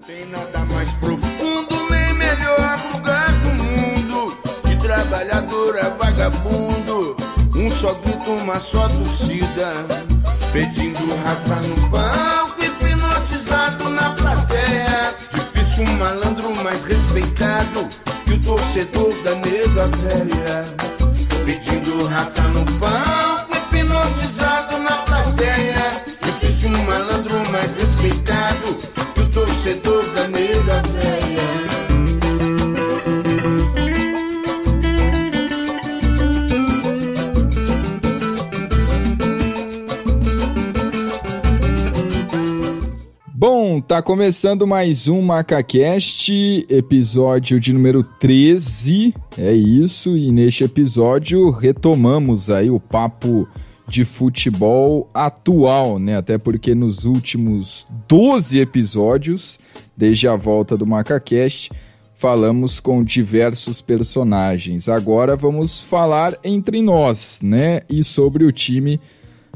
Tem nada mais profundo, nem melhor lugar do mundo. De trabalhador a vagabundo, um só grito, uma só torcida, pedindo raça no palco, hipnotizado na plateia. Difícil um malandro mais respeitado que o torcedor da nega velha, pedindo raça no palco, hipnotizado na plateia. Difícil um malandro mais respeitado que o torcedor da nega velha. Bom, tá começando mais um MacaCast, episódio de número 13, é isso, e neste episódio retomamos aí o papo de futebol atual, né? Até porque nos últimos 12 episódios, desde a volta do MacaCast, falamos com diversos personagens. Agora vamos falar entre nós, né? E sobre o time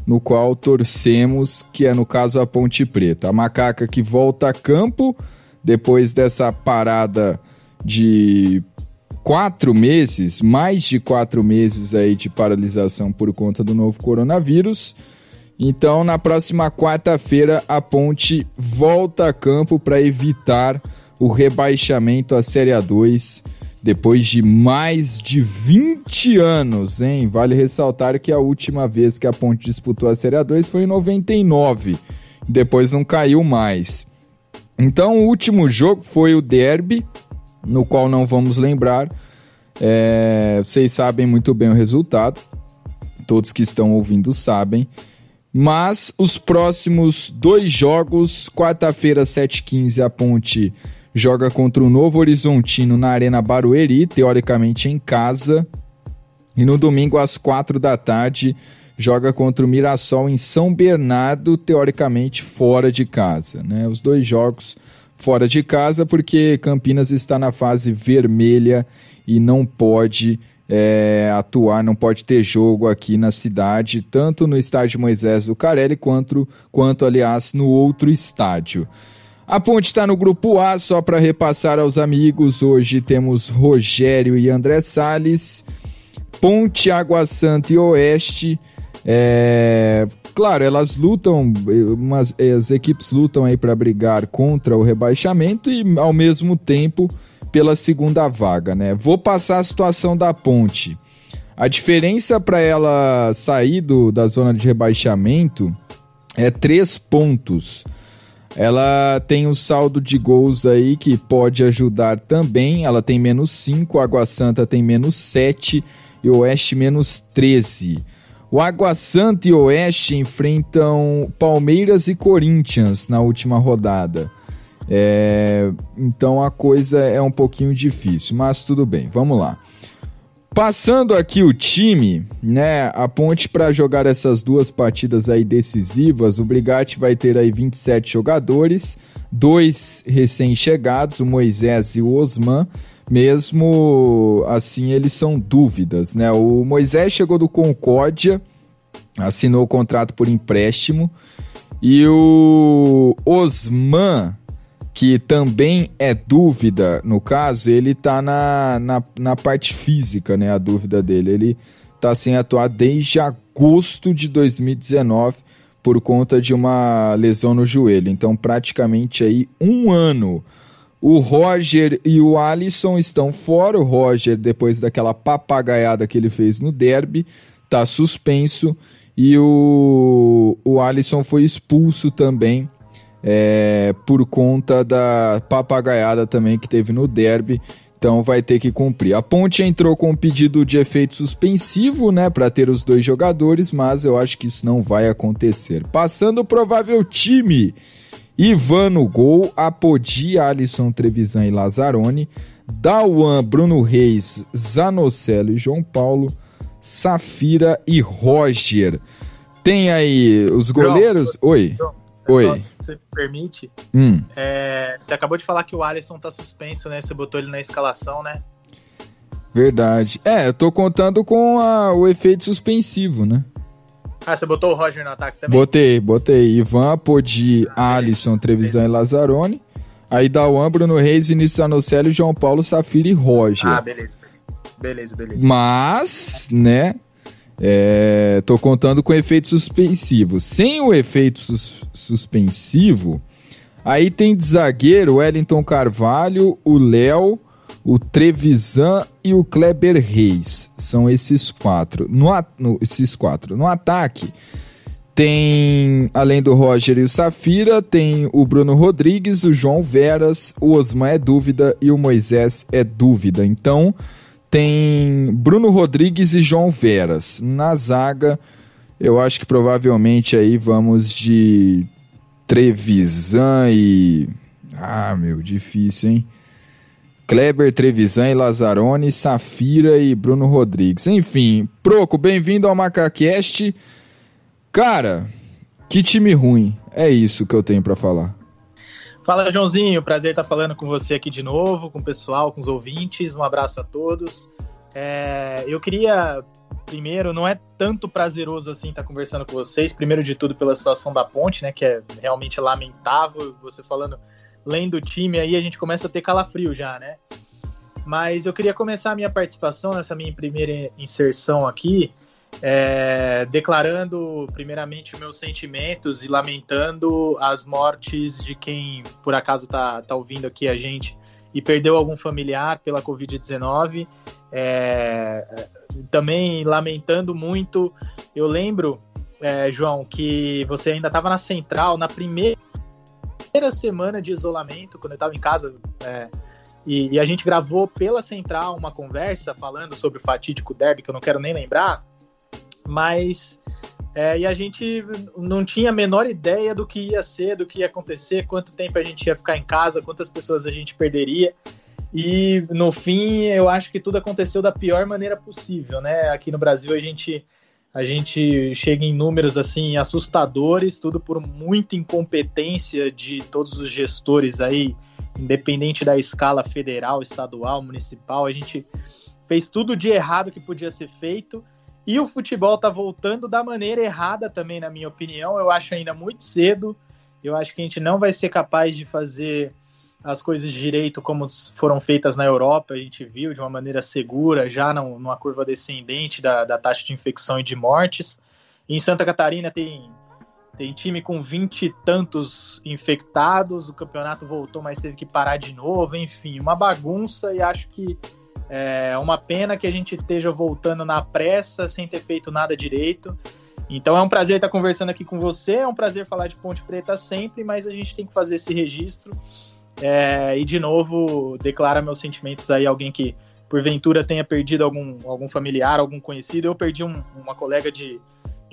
no qual torcemos, que é no caso a Ponte Preta. A Macaca que volta a campo depois dessa parada de 4 meses, mais de 4 meses aí de paralisação por conta do novo coronavírus. Então, na próxima quarta-feira, a Ponte volta a campo para evitar o rebaixamento à Série A2 depois de mais de 20 anos, hein? Vale ressaltar que a última vez que a Ponte disputou a Série A2 foi em 99, depois não caiu mais. Então o último jogo foi o derby, no qual não vamos lembrar, vocês sabem muito bem o resultado, todos que estão ouvindo sabem, mas os próximos 2 jogos, quarta-feira 7h15 a Ponte joga contra o Novo Horizontino na Arena Barueri, teoricamente em casa. E no domingo, às 4 da tarde, joga contra o Mirassol em São Bernardo, teoricamente fora de casa, né? Os 2 jogos fora de casa, porque Campinas está na fase vermelha e não pode atuar, não pode ter jogo aqui na cidade, tanto no estádio Moisés Lucarelli, quanto aliás, no outro estádio. A Ponte está no grupo A, só para repassar aos amigos, hoje temos Rogério e André Salles, Ponte, Água Santa e Oeste. Claro, elas lutam, as equipes lutam aí para brigar contra o rebaixamento e ao mesmo tempo pela segunda vaga, né? Vou passar a situação da Ponte. A diferença para ela sair da zona de rebaixamento é 3 pontos. Ela tem um saldo de gols aí que pode ajudar também. Ela tem -5, Água Santa tem -7 e Oeste -13. O Água Santa e Oeste enfrentam Palmeiras e Corinthians na última rodada. Então a coisa é um pouquinho difícil, mas tudo bem, vamos lá. Passando aqui o time, né, a Ponte para jogar essas 2 partidas aí decisivas, o Brigatti vai ter aí 27 jogadores, 2 recém-chegados, o Moisés e o Osman, mesmo assim eles são dúvidas, né? O Moisés chegou do Concórdia, assinou o contrato por empréstimo, e o Osman, que também é dúvida, no caso, ele tá na parte física, né, a dúvida dele. Ele tá sem atuar desde agosto de 2019 por conta de uma lesão no joelho, então praticamente aí 1 ano. O Roger e o Alisson estão fora, o Roger, depois daquela papagaiada que ele fez no derby, tá suspenso, e o Alisson foi expulso também, por conta da papagaiada também que teve no derby, então vai ter que cumprir. A Ponte entrou com um pedido de efeito suspensivo, né, para ter os 2 jogadores, mas eu acho que isso não vai acontecer. Passando o provável time: Ivan no gol, Apodi, Alisson, Trevisan e Lazzaroni, Dauan, Bruno Reis, Zanocelo e João Paulo, Safira e Roger. Tem aí os goleiros... Oi. Oi. Se você me permite, você acabou de falar que o Alisson tá suspenso, né? Você botou ele na escalação, né? Verdade. Eu tô contando com o efeito suspensivo, né? Ah, você botou o Roger no ataque também? Botei. Ivan, Apodi, Alisson, Trevisan e Lazzaroni. Aí Dauan, Bruno Reis, Vinícius Anocélio, João Paulo, Safira e Roger. Ah, beleza. Mas, né, tô contando com efeito suspensivo. Sem o efeito suspensivo, aí tem de zagueiro o Wellington Carvalho, o Léo, o Trevisan e o Kleber Reis. São esses quatro. No ataque, tem, além do Roger e o Safira, tem o Bruno Rodrigues, o João Veras, o Osman é dúvida e o Moisés é dúvida. Então, tem Bruno Rodrigues e João Veras. Na zaga, eu acho que provavelmente aí vamos de Trevisan e... difícil, hein? Kleber, Trevisan e Lazzaroni, Safira e Bruno Rodrigues. Enfim, Proco, bem-vindo ao MacaCast. Cara, que time ruim. É isso que eu tenho pra falar. Fala, Joãozinho. Prazer estar falando com você aqui de novo, com o pessoal, com os ouvintes. Um abraço a todos. Eu queria, primeiro, não é tanto prazeroso assim estar conversando com vocês. Primeiro de tudo pela situação da Ponte, né, que é realmente lamentável. Você falando... Lendo o time, aí a gente começa a ter calafrio já, né? Mas eu queria começar a minha participação nessa minha primeira inserção aqui, declarando primeiramente meus sentimentos e lamentando as mortes de quem, por acaso, tá ouvindo aqui a gente e perdeu algum familiar pela Covid-19. Também lamentando muito, eu lembro, João, que você ainda estava na Central, na primeira semana de isolamento, quando eu estava em casa, e a gente gravou pela Central uma conversa falando sobre o fatídico derby, que eu não quero nem lembrar, mas e a gente não tinha a menor ideia do que ia ser, do que ia acontecer, quanto tempo a gente ia ficar em casa, quantas pessoas a gente perderia, e no fim eu acho que tudo aconteceu da pior maneira possível, né? Aqui no Brasil a gente chega em números assim assustadores, tudo por muita incompetência de todos os gestores aí, independente da escala federal, estadual, municipal. A gente fez tudo de errado que podia ser feito, e o futebol tá voltando da maneira errada também, na minha opinião. Eu acho ainda muito cedo, eu acho que a gente não vai ser capaz de fazer as coisas direito como foram feitas na Europa. A gente viu de uma maneira segura, já numa curva descendente da taxa de infecção e de mortes. Em Santa Catarina tem time com 20 e tantos infectados, o campeonato voltou, mas teve que parar de novo, enfim, uma bagunça, e acho que é uma pena que a gente esteja voltando na pressa, sem ter feito nada direito. Então é um prazer estar conversando aqui com você, é um prazer falar de Ponte Preta sempre, mas a gente tem que fazer esse registro. E de novo, declara meus sentimentos aí, alguém que porventura tenha perdido algum familiar, algum conhecido. Eu perdi uma colega de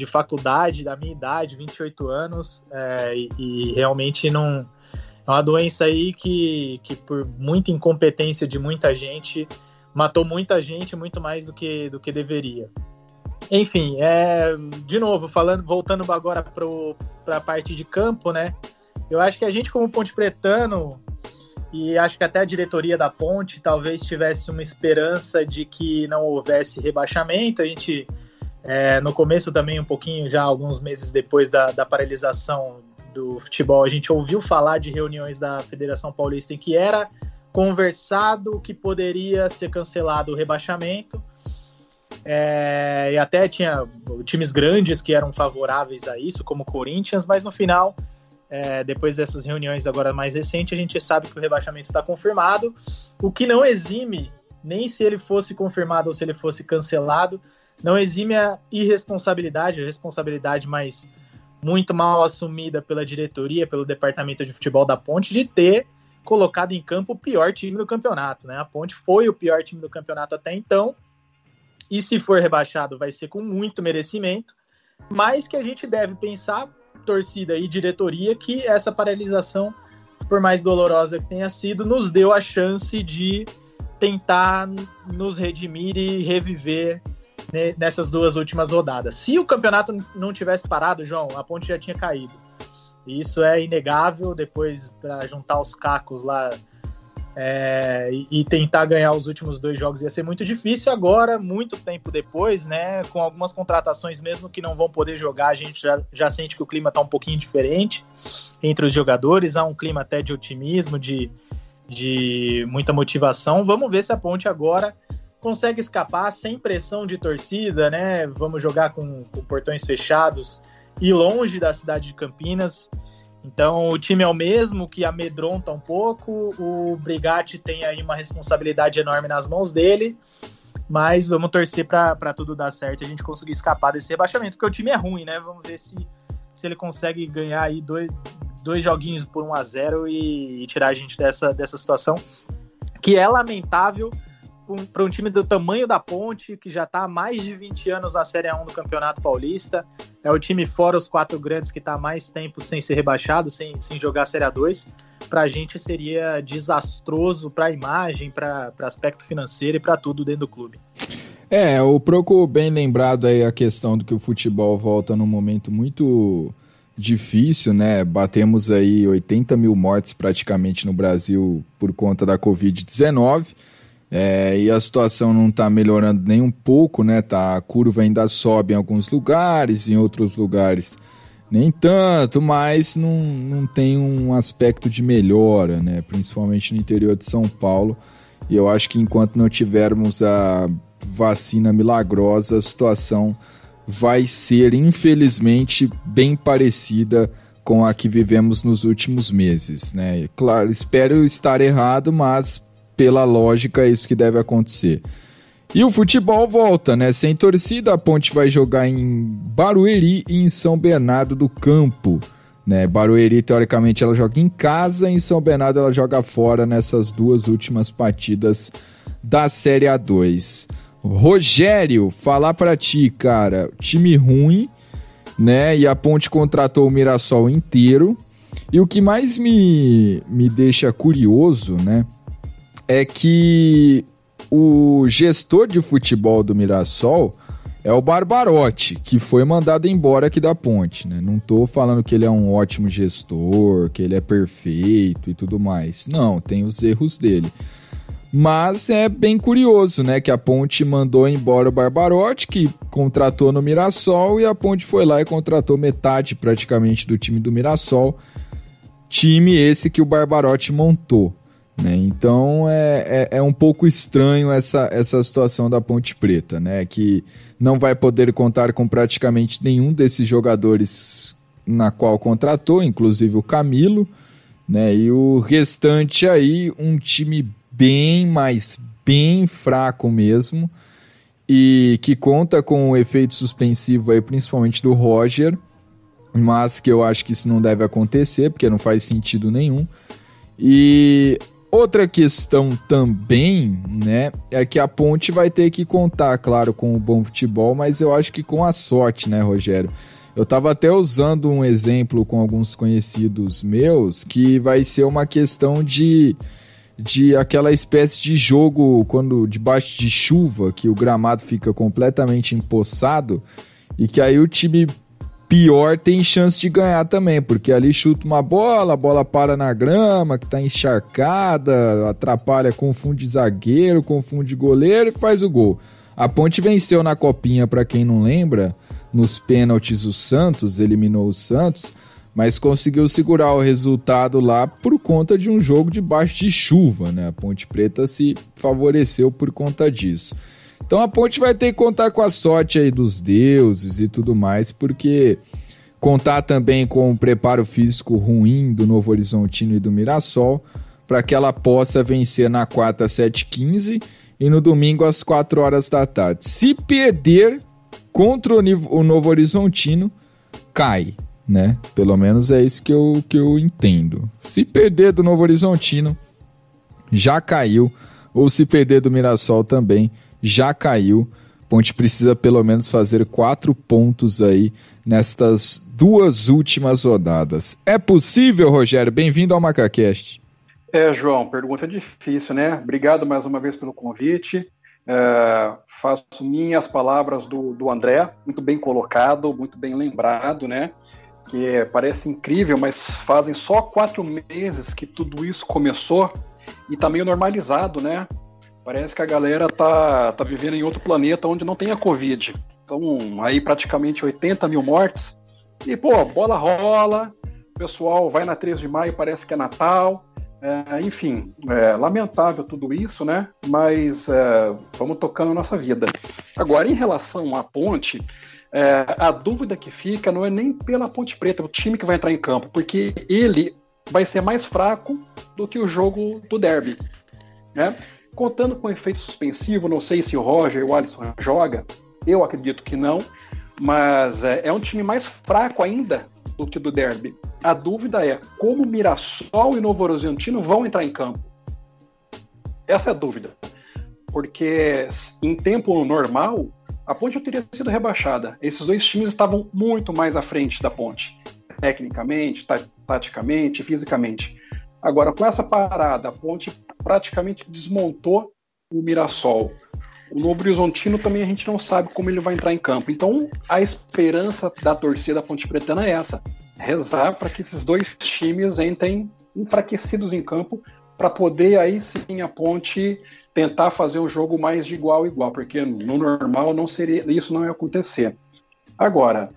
faculdade, da minha idade, 28 anos, e realmente não é uma doença aí que por muita incompetência de muita gente, matou muita gente, muito mais do que deveria. Enfim, de novo, voltando agora para a parte de campo, né? Eu acho que a gente, como Ponte Pretano, e acho que até a diretoria da Ponte talvez tivesse uma esperança de que não houvesse rebaixamento. A gente, no começo também, um pouquinho já, alguns meses depois da paralisação do futebol, a gente ouviu falar de reuniões da Federação Paulista em que era conversado que poderia ser cancelado o rebaixamento. E até tinha times grandes que eram favoráveis a isso, como o Corinthians, mas no final... depois dessas reuniões agora mais recentes, a gente sabe que o rebaixamento está confirmado, o que não exime, nem se ele fosse confirmado ou se ele fosse cancelado, não exime a responsabilidade, mas muito mal assumida pela diretoria, pelo departamento de futebol da Ponte, de ter colocado em campo o pior time do campeonato, né? A Ponte foi o pior time do campeonato até então, e se for rebaixado vai ser com muito merecimento, mas que a gente deve pensar, torcida e diretoria, que essa paralisação, por mais dolorosa que tenha sido, nos deu a chance de tentar nos redimir e reviver, né, nessas duas últimas rodadas. Se o campeonato não tivesse parado, João, a Ponte já tinha caído. Isso é inegável. Depois, para juntar os cacos lá, e tentar ganhar os últimos 2 jogos ia ser muito difícil. Agora, muito tempo depois, né, com algumas contratações mesmo que não vão poder jogar, a gente já sente que o clima está um pouquinho diferente entre os jogadores, há um clima até de otimismo, de muita motivação. Vamos ver se a Ponte agora consegue escapar sem pressão de torcida, né? Vamos jogar com portões fechados e longe da cidade de Campinas. Então o time é o mesmo, que amedronta um pouco. O Brigatti tem aí uma responsabilidade enorme nas mãos dele, mas vamos torcer para tudo dar certo e a gente conseguir escapar desse rebaixamento, porque o time é ruim, né? Vamos ver se ele consegue ganhar aí dois joguinhos por 1-0 e tirar a gente dessa situação, que é lamentável para um time do tamanho da Ponte, que já está há mais de 20 anos na Série A1 do Campeonato Paulista. É o time fora os 4 grandes que está há mais tempo sem ser rebaixado, sem jogar a Série A2. Para a gente seria desastroso para a imagem, para aspecto financeiro e para tudo dentro do clube. O Proco bem lembrado aí a questão do que o futebol volta num momento muito difícil, né? Batemos aí 80 mil mortes praticamente no Brasil por conta da Covid-19. E a situação não está melhorando nem um pouco, né? A curva ainda sobe em alguns lugares, em outros lugares nem tanto, mas não tem um aspecto de melhora, né? Principalmente no interior de São Paulo. E eu acho que enquanto não tivermos a vacina milagrosa, a situação vai ser, infelizmente, bem parecida com a que vivemos nos últimos meses, né? Claro, espero estar errado, mas pela lógica é isso que deve acontecer. E o futebol volta, né? Sem torcida, a Ponte vai jogar em Barueri e em São Bernardo do Campo, né? Barueri, teoricamente, ela joga em casa, em São Bernardo ela joga fora nessas 2 últimas partidas da Série A2. Rogério, falar pra ti, cara, time ruim, né? E a Ponte contratou o Mirassol inteiro. E o que mais me deixa curioso, né, é que o gestor de futebol do Mirassol é o Barbarotti, que foi mandado embora aqui da Ponte, né? Não tô falando que ele é um ótimo gestor, que ele é perfeito e tudo mais. Não, tem os erros dele. Mas é bem curioso, né, que a Ponte mandou embora o Barbarotti, que contratou no Mirassol, e a Ponte foi lá e contratou metade praticamente do time do Mirassol. Time esse que o Barbarotti montou, né? Então é um pouco estranho essa situação da Ponte Preta, né? Que não vai poder contar com praticamente nenhum desses jogadores na qual contratou, inclusive o Camilo, né? E o restante aí, um time bem fraco mesmo, e que conta com o efeito suspensivo aí, principalmente do Roger, mas que eu acho que isso não deve acontecer, porque não faz sentido nenhum. E outra questão também, né, é que a Ponte vai ter que contar, claro, com o bom futebol, mas eu acho que com a sorte, né, Rogério? Eu estava até usando um exemplo com alguns conhecidos meus, que vai ser uma questão de aquela espécie de jogo quando debaixo de chuva, que o gramado fica completamente empoçado, e que aí o time pior tem chance de ganhar também, porque ali chuta uma bola, a bola para na grama, que tá encharcada, atrapalha, confunde zagueiro, confunde goleiro e faz o gol. A Ponte venceu na Copinha, para quem não lembra, nos pênaltis o Santos, eliminou o Santos, mas conseguiu segurar o resultado lá por conta de um jogo debaixo de chuva, né? A Ponte Preta se favoreceu por conta disso. Então a Ponte vai ter que contar com a sorte aí dos deuses e tudo mais, porque contar também com o preparo físico ruim do Novo Horizontino e do Mirassol, para que ela possa vencer na quarta às 7h15 e no domingo às 4 horas da tarde. Se perder contra o Novo Horizontino, cai, né? Pelo menos é isso que eu entendo. Se perder do Novo Horizontino, já caiu, ou se perder do Mirassol também, já caiu. Ponte precisa pelo menos fazer 4 pontos aí nestas 2 últimas rodadas. É possível, Rogério? Bem-vindo ao MacaCast. João, pergunta difícil, né? Obrigado mais uma vez pelo convite. Faço minhas palavras do André, muito bem colocado, muito bem lembrado, né? Que parece incrível, mas fazem só 4 meses que tudo isso começou. e tá meio normalizado, né? Parece que a galera tá vivendo em outro planeta onde não tem a Covid. Então, aí praticamente 80 mil mortes. E, pô, bola rola, o pessoal vai na 13 de maio, parece que é Natal. Enfim, lamentável tudo isso, né? Mas vamos tocando a nossa vida. Agora, em relação à Ponte, a dúvida que fica não é nem pela Ponte Preta, o time que vai entrar em campo, porque ele vai ser mais fraco do que o jogo do derby, né? Contando com efeito suspensivo, não sei se o Roger e o Alisson joga, eu acredito que não, mas é um time mais fraco ainda do que do derby. A dúvida é como Mirassol e Novo Horizontino vão entrar em campo. Essa é a dúvida. Porque em tempo normal, a Ponte já teria sido rebaixada. Esses dois times estavam muito mais à frente da Ponte. Tecnicamente, taticamente, fisicamente. Agora, com essa parada, a Ponte praticamente desmontou o Mirassol. O Novo Horizontino também a gente não sabe como ele vai entrar em campo. Então, a esperança da torcida Ponte Pretana é essa. Rezar para que esses dois times entrem enfraquecidos em campo para poder aí sim a Ponte tentar fazer um jogo mais de igual a igual, porque no normal isso não ia acontecer. Agora,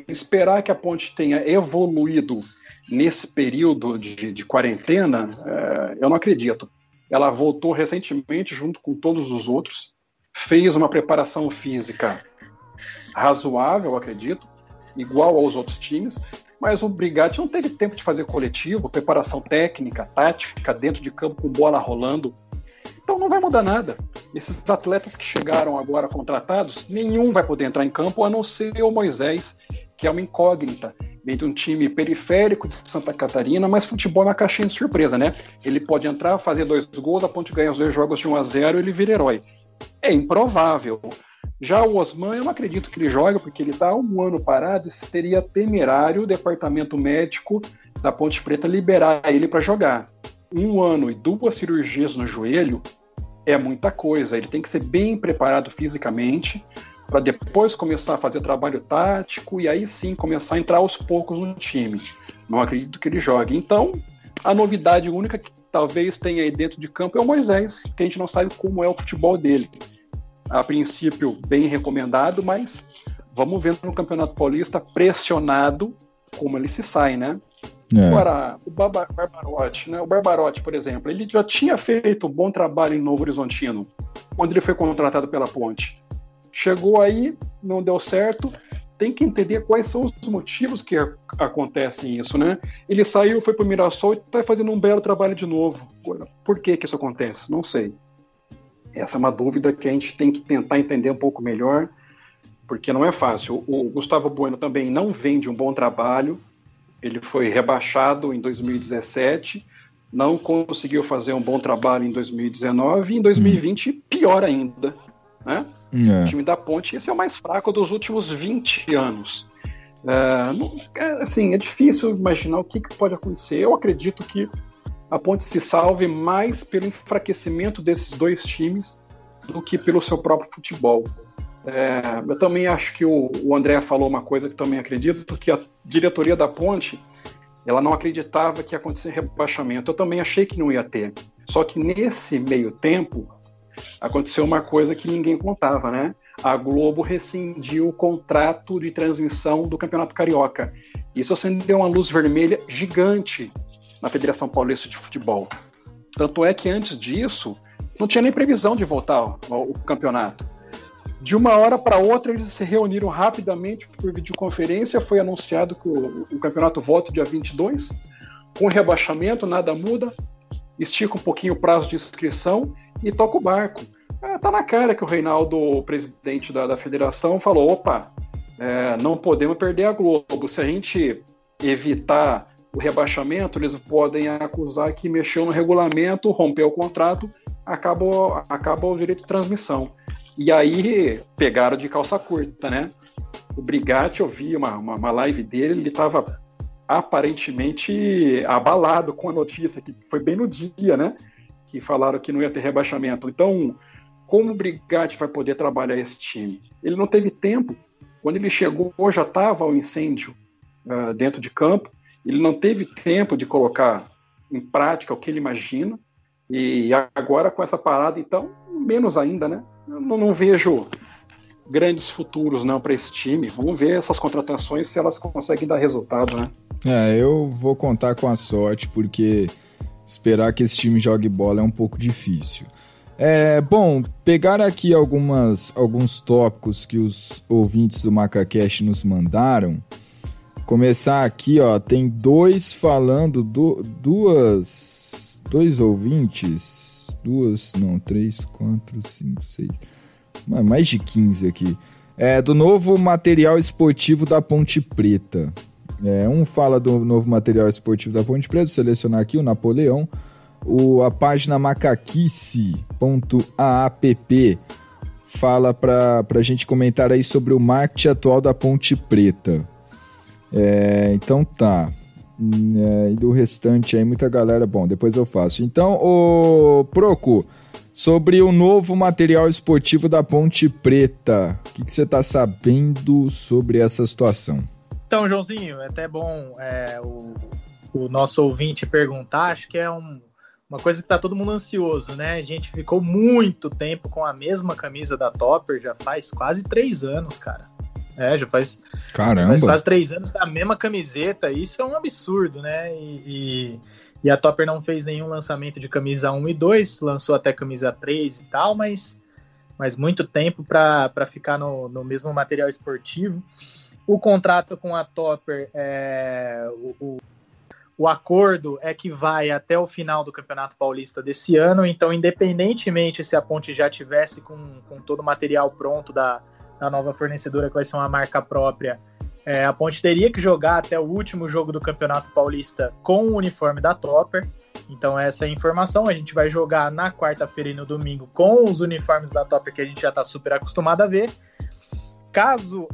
esperar que a Ponte tenha evoluído nesse período de quarentena, eu não acredito. Ela voltou recentemente junto com todos os outros, fez uma preparação física razoável, eu acredito, igual aos outros times, mas o Brigatti não teve tempo de fazer coletivo, preparação técnica, tática, dentro de campo com bola rolando. Então não vai mudar nada. Esses atletas que chegaram agora contratados, nenhum vai poder entrar em campo, a não ser o Moisés, que é uma incógnita, dentro de um time periférico de Santa Catarina, mas futebol é uma caixinha de surpresa, né? Ele pode entrar, fazer 2 gols, a Ponte ganha os 2 jogos de 1-0 e ele vira herói. É improvável. Já o Osman, eu não acredito que ele jogue, porque ele está há 1 ano parado e seria temerário o departamento médico da Ponte Preta liberar ele para jogar. 1 ano e 2 cirurgias no joelho é muita coisa. Ele tem que ser bem preparado fisicamente para depois começar a fazer trabalho tático e aí sim começar a entrar aos poucos no time. Não acredito que ele jogue. Então, a novidade única que talvez tenha aí dentro de campo é o Moisés, que a gente não sabe como é o futebol dele. A princípio, bem recomendado, mas vamos ver no Campeonato Paulista pressionado como ele se sai, né? Agora, o Barbarotti, né? O Barbarotti, por exemplo, ele já tinha feito um bom trabalho em Novo Horizontino, quando ele foi contratado pela Ponte. Chegou aí, não deu certo, tem que entender quais são os motivos que acontecem isso, né? Ele saiu, foi para o Mirassol e está fazendo um belo trabalho de novo. Por que isso acontece? Não sei. Essa é uma dúvida que a gente tem que tentar entender um pouco melhor, porque não é fácil. O Gustavo Bueno também não vem de um bom trabalho, ele foi rebaixado em 2017, não conseguiu fazer um bom trabalho em 2019 e em 2020 pior ainda, né? O time da Ponte, esse é o mais fraco dos últimos 20 anos. Assim, é difícil imaginar o que pode acontecer. Eu acredito que a Ponte se salve mais pelo enfraquecimento desses dois times do que pelo seu próprio futebol. Eu também acho que o André falou uma coisa que também acredito, que a diretoria da Ponte, ela não acreditava que ia acontecer rebaixamento. Eu também achei que não ia ter. Só que nesse meio tempo, aconteceu uma coisa que ninguém contava, né? A Globo rescindiu o contrato de transmissão do Campeonato Carioca. Isso acendeu uma luz vermelha gigante na Federação Paulista de Futebol. Tanto é que antes disso, não tinha nem previsão de voltar ao campeonato. De uma hora para outra, eles se reuniram rapidamente por videoconferência, foi anunciado que o campeonato volta dia 22, com rebaixamento, nada muda, estica um pouquinho o prazo de inscrição e toca o barco. Tá na cara que o Reinaldo, o presidente da federação, falou, opa, não podemos perder a Globo. Se a gente evitar o rebaixamento, eles podem acusar que mexeu no regulamento, rompeu o contrato, acaba o direito de transmissão. E aí pegaram de calça curta, né? O Brigatti, eu vi uma live dele, ele estava aparentemente abalado com a notícia, que foi bem no dia, né? Que falaram que não ia ter rebaixamento. Então, como o Brigatti vai poder trabalhar esse time? Ele não teve tempo. Quando ele chegou, já estava o incêndio dentro de campo. Ele não teve tempo de colocar em prática o que ele imagina. E agora com essa parada, então, menos ainda, né? Eu não vejo grandes futuros não para esse time. Vamos ver essas contratações se elas conseguem dar resultado, né? Eu vou contar com a sorte, porque esperar que esse time jogue bola é um pouco difícil. Bom, pegar aqui alguns tópicos que os ouvintes do MacaCast nos mandaram. Começar aqui, ó, tem dois ouvintes, 3, 4, 5, 6, mais de 15 aqui, do novo material esportivo da Ponte Preta. Um fala do novo material esportivo da Ponte Preta, vou selecionar aqui o Napoleão, a página macaquice.app fala pra gente comentar aí sobre o marketing atual da Ponte Preta. Então tá. E do restante aí, muita galera. Bom, depois eu faço. Então, ô Proco, sobre o novo material esportivo da Ponte Preta, o que você tá sabendo sobre essa situação? Então, Joãozinho, é até bom o nosso ouvinte perguntar. Acho que é uma coisa que tá todo mundo ansioso, né? A gente ficou muito tempo com a mesma camisa da Topper, já faz quase 3 anos, cara. Já faz quase 3 anos com a mesma camiseta. Isso é um absurdo, né? E a Topper não fez nenhum lançamento de camisa 1 e 2, lançou até camisa 3 e tal, mas muito tempo para ficar no mesmo material esportivo. O contrato com a Topper, o acordo é que vai até o final do Campeonato Paulista desse ano, então independentemente se a Ponte já tivesse com todo o material pronto da nova fornecedora, que vai ser uma marca própria, a Ponte teria que jogar até o último jogo do Campeonato Paulista com o uniforme da Topper. Então essa é a informação, a gente vai jogar na quarta-feira e no domingo com os uniformes da Topper, que a gente já está super acostumado a ver. Caso,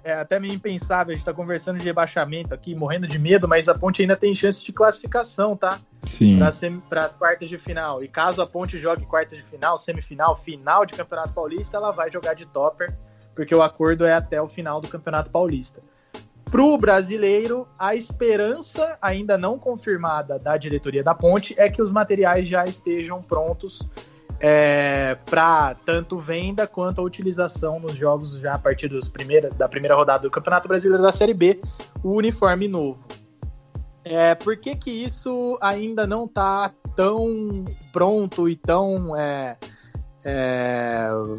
é até meio impensável, a gente tá conversando de rebaixamento aqui, morrendo de medo, mas a Ponte ainda tem chance de classificação, tá? Sim. Para as quartas de final. E caso a Ponte jogue quartas de final, semifinal, final de Campeonato Paulista, ela vai jogar de Topper, porque o acordo é até o final do Campeonato Paulista. Pro brasileiro, a esperança ainda não confirmada da diretoria da Ponte é que os materiais já estejam prontos para tanto venda quanto a utilização nos jogos já a partir da primeira rodada do Campeonato Brasileiro da Série B, o uniforme novo. Por que isso ainda não está tão pronto e tão...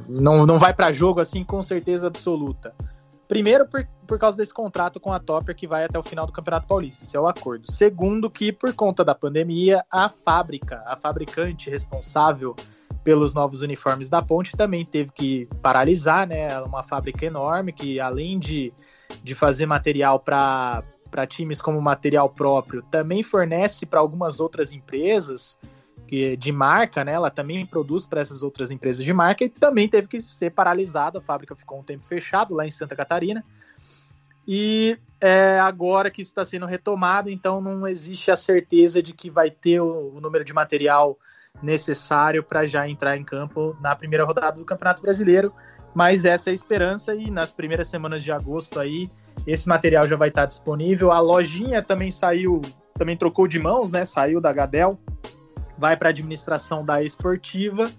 não vai para jogo assim com certeza absoluta? Primeiro, por causa desse contrato com a Topper que vai até o final do Campeonato Paulista, esse é o acordo. Segundo, que por conta da pandemia, a fabricante responsável pelos novos uniformes da Ponte também teve que paralisar, né? Uma fábrica enorme que, além de fazer material para times como material próprio, também fornece para algumas outras empresas de marca, né? Ela também produz para essas outras empresas de marca e também teve que ser paralisada. A fábrica ficou um tempo fechado lá em Santa Catarina. E agora que isso está sendo retomado, então não existe a certeza de que vai ter o número de material necessário para já entrar em campo na primeira rodada do Campeonato Brasileiro, mas essa é a esperança, e nas primeiras semanas de agosto aí, esse material já vai estar disponível. A lojinha também trocou de mãos, né? Saiu da Gadel, vai para a administração da Esportiva,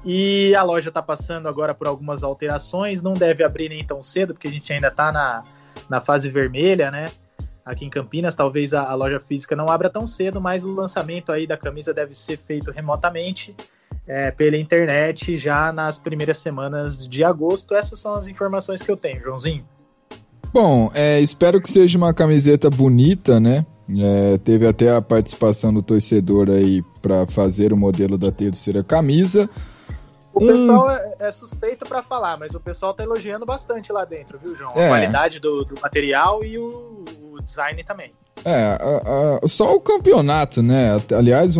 e a loja está passando agora por algumas alterações, não deve abrir nem tão cedo, porque a gente ainda está na fase vermelha, né? Aqui em Campinas, talvez a loja física não abra tão cedo, mas o lançamento aí da camisa deve ser feito remotamente pela internet já nas primeiras semanas de agosto. Essas são as informações que eu tenho, Joãozinho. Bom, espero que seja uma camiseta bonita, né? Teve até a participação do torcedor aí para fazer o modelo da terceira camisa. O pessoal é suspeito para falar, mas o pessoal tá elogiando bastante lá dentro, viu, João? A qualidade do material e o design também. Só o campeonato, né? Aliás,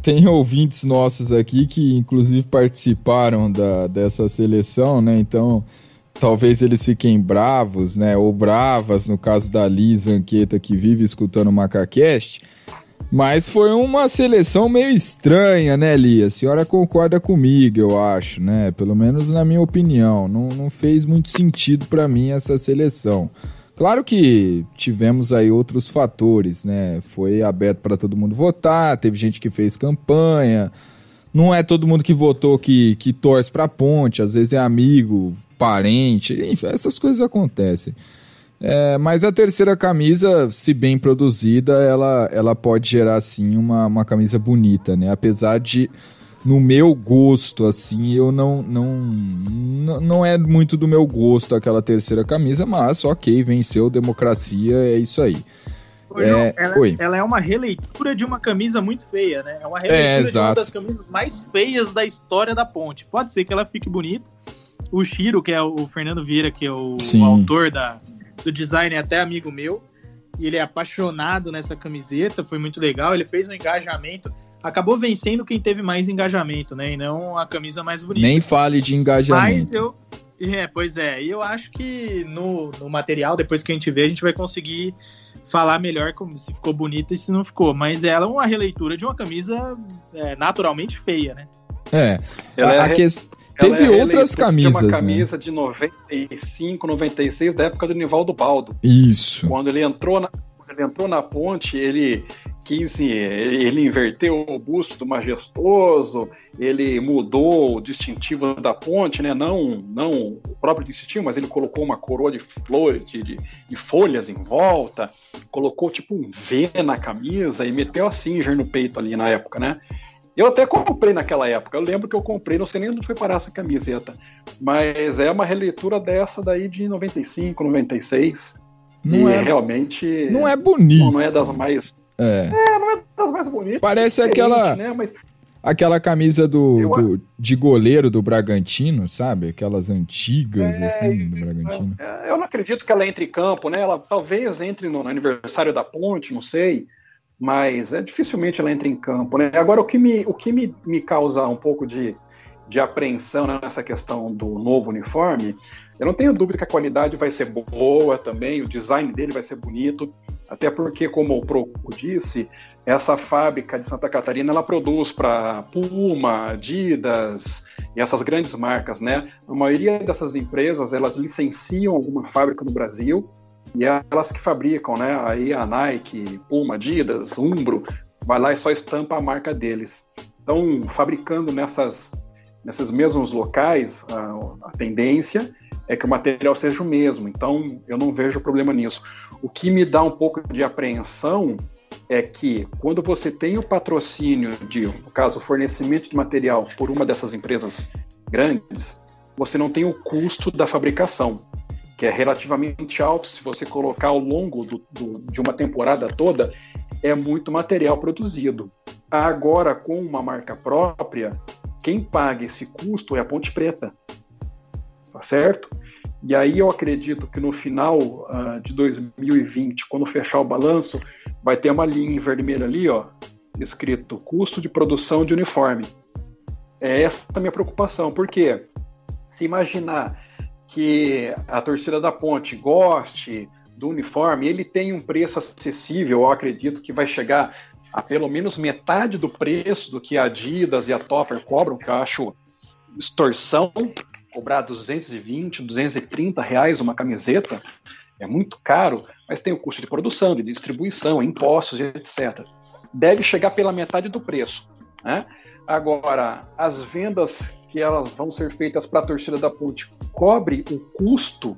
tem ouvintes nossos aqui que inclusive participaram dessa seleção, né? Então, talvez eles fiquem bravos, né? Ou bravas, no caso da Liz Anqueta, que vive escutando o MacaCast. Mas foi uma seleção meio estranha, né, Li? A senhora concorda comigo, eu acho, né? Pelo menos na minha opinião. Não fez muito sentido para mim essa seleção. Claro que tivemos aí outros fatores, né? Foi aberto para todo mundo votar, teve gente que fez campanha, não é todo mundo que votou que torce para a Ponte, às vezes é amigo, parente, enfim, essas coisas acontecem. Mas a terceira camisa, se bem produzida, ela pode gerar, sim, uma camisa bonita, né? Apesar de, no meu gosto, assim, eu não é muito do meu gosto aquela terceira camisa, mas ok, venceu, democracia, é isso aí. Ô, João, ela é uma releitura de uma camisa muito feia, né? É uma releitura de uma das camisas mais feias da história da Ponte. Pode ser que ela fique bonita. O Chiro, que é o Fernando Vieira, que é o autor do design, é até amigo meu, e ele é apaixonado nessa camiseta, foi muito legal, ele fez um engajamento, acabou vencendo quem teve mais engajamento, né, e não a camisa mais bonita. Nem fale de engajamento. Mas e eu acho que no material, depois que a gente vê, a gente vai conseguir falar melhor como se ficou bonita e se não ficou, mas ela é uma releitura de uma camisa naturalmente feia, né? Teve outras camisas, uma camisa, né, de 95, 96, da época do Nivaldo Baldo. Isso. Quando ele entrou na Ponte, ele inverteu o busto do majestoso, ele mudou o distintivo da Ponte, né? Não o próprio distintivo, mas ele colocou uma coroa de flores, de folhas em volta, colocou tipo um V na camisa e meteu a Singer no peito ali na época, né? Eu até comprei naquela época, eu lembro que eu comprei, não sei nem onde foi parar essa camiseta, mas é uma releitura dessa daí de 95, 96, realmente... Não é bonito. Não é das mais... não é das mais bonitas. Parece aquela camisa de goleiro do Bragantino, sabe? Aquelas antigas, assim, do Bragantino. Eu não acredito que ela entre em campo, né? Ela talvez entre no aniversário da Ponte, não sei... Mas dificilmente ela entra em campo, né? Agora, o que me causa um pouco de apreensão nessa questão do novo uniforme, eu não tenho dúvida que a qualidade vai ser boa também, o design dele vai ser bonito, até porque, como o Proco disse, essa fábrica de Santa Catarina, ela produz para Puma, Adidas e essas grandes marcas, né? A maioria dessas empresas, elas licenciam alguma fábrica no Brasil, e é elas que fabricam, né? Aí a Nike, Puma, Adidas, Umbro, vai lá e só estampa a marca deles. Então, fabricando nesses mesmos locais, a tendência é que o material seja o mesmo. Então, eu não vejo problema nisso. O que me dá um pouco de apreensão é que, quando você tem o patrocínio no caso, o fornecimento de material por uma dessas empresas grandes, você não tem o custo da fabricação, que é relativamente alto. Se você colocar ao longo de uma temporada toda, é muito material produzido. Agora, com uma marca própria, quem paga esse custo é a Ponte Preta, tá certo? E aí eu acredito que no final de 2020, quando fechar o balanço, vai ter uma linha em vermelho ali, ó, escrito custo de produção de uniforme. É essa a minha preocupação, porque se imaginar que a torcida da Ponte goste do uniforme, ele tem um preço acessível, eu acredito que vai chegar a pelo menos metade do preço do que a Adidas e a Topper cobram, que eu acho extorsão, cobrar 220, 230 reais uma camiseta, é muito caro, mas tem o custo de produção, de distribuição, impostos, etc. Deve chegar pela metade do preço, né? Agora, as vendas que elas vão ser feitas para a torcida da Ponte cobre o custo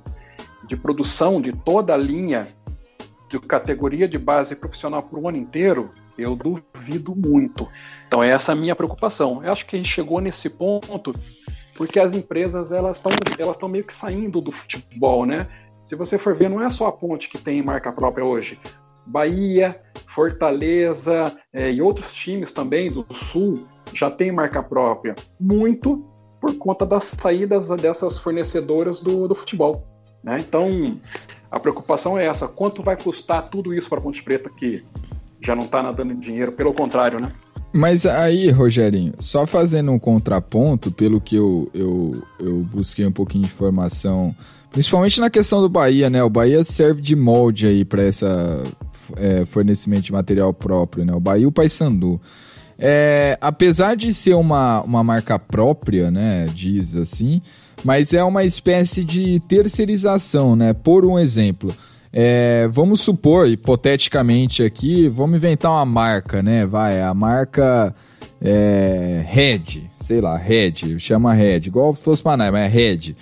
de produção de toda a linha de categoria de base profissional por um ano inteiro? Eu duvido muito. Então, essa é a minha preocupação. Eu acho que a gente chegou nesse ponto porque as empresas elas estão meio que saindo do futebol, né? Se você for ver, não é só a Ponte que tem marca própria hoje. Bahia, Fortaleza e outros times também do Sul já tem marca própria, muito por conta das saídas dessas fornecedoras do futebol, né? Então, a preocupação é essa. Quanto vai custar tudo isso para a Ponte Preta, que já não está nadando em dinheiro? Pelo contrário, né? Mas aí, Rogerinho, só fazendo um contraponto, pelo que eu busquei um pouquinho de informação, principalmente na questão do Bahia, né? O Bahia serve de molde aí para essa fornecimento de material próprio, né? O Bahia e o Paysandu. Apesar de ser uma marca própria, né, diz assim, mas é uma espécie de terceirização, né? Por um exemplo, Vamos supor, hipoteticamente aqui, vamos inventar uma marca, né? A marca Red, sei lá, Red, chama Red, igual se fosse uma Nike, mas é Red.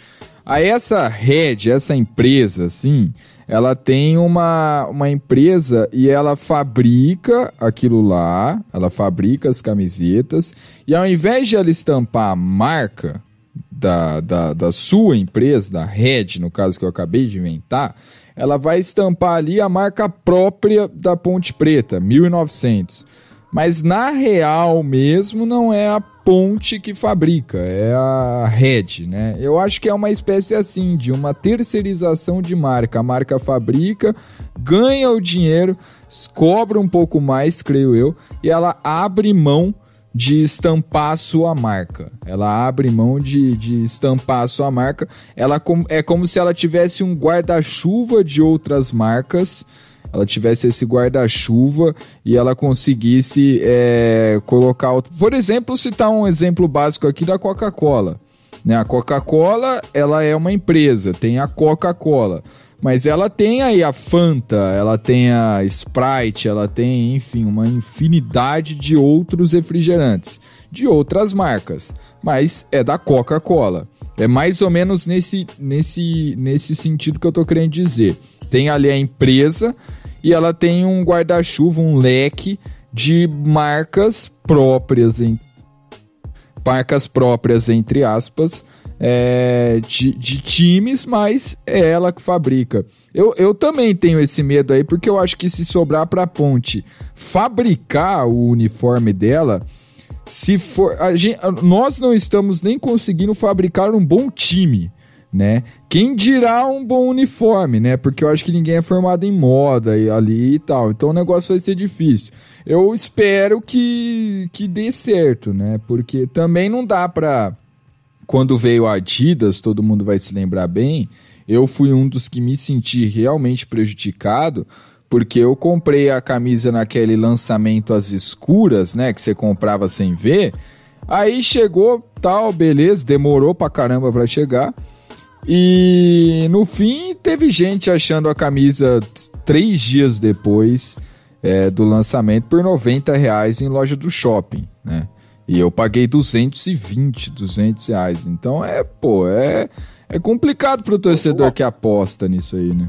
Aí essa Red, essa empresa, assim, ela tem uma empresa e ela fabrica aquilo lá, ela fabrica as camisetas, e ao invés de ela estampar a marca da sua empresa, da Red, no caso que eu acabei de inventar, ela vai estampar ali a marca própria da Ponte Preta, 1900. Mas na real mesmo não é a Ponte que fabrica, é a Red, né? Eu acho que é uma espécie assim, de uma terceirização de marca. A marca fabrica, ganha o dinheiro, cobra um pouco mais, creio eu, e ela abre mão de estampar a sua marca. Ela abre mão de estampar a sua marca. É como se ela tivesse um guarda-chuva de outras marcas. Ela tivesse esse guarda-chuva e ela conseguisse colocar... Por exemplo, citar um exemplo básico aqui da Coca-Cola. Né? A Coca-Cola, ela é uma empresa, tem a Coca-Cola. Mas ela tem aí a Fanta, ela tem a Sprite, ela tem, enfim, uma infinidade de outros refrigerantes, de outras marcas, mas é da Coca-Cola. É mais ou menos nesse sentido que eu tô querendo dizer. Tem ali a empresa e ela tem um guarda-chuva, um leque de marcas próprias, entre aspas, de times, mas é ela que fabrica. Eu também tenho esse medo aí, porque eu acho que se sobrar para a Ponte fabricar o uniforme dela, nós não estamos nem conseguindo fabricar um bom time, né? Quem dirá um bom uniforme, né? Porque eu acho que ninguém é formado em moda ali e tal, então o negócio vai ser difícil. Eu espero que dê certo, né? Porque também não dá para... Quando veio a Adidas, todo mundo vai se lembrar bem, eu fui um dos que me senti realmente prejudicado, porque eu comprei a camisa naquele lançamento às escuras, né, que você comprava sem ver, aí chegou, tal, beleza, demorou pra caramba pra chegar, e no fim teve gente achando a camisa 3 dias depois do lançamento por R$90 em loja do shopping, né? E eu paguei 220, R$200. Então é complicado pro torcedor que aposta nisso aí, né?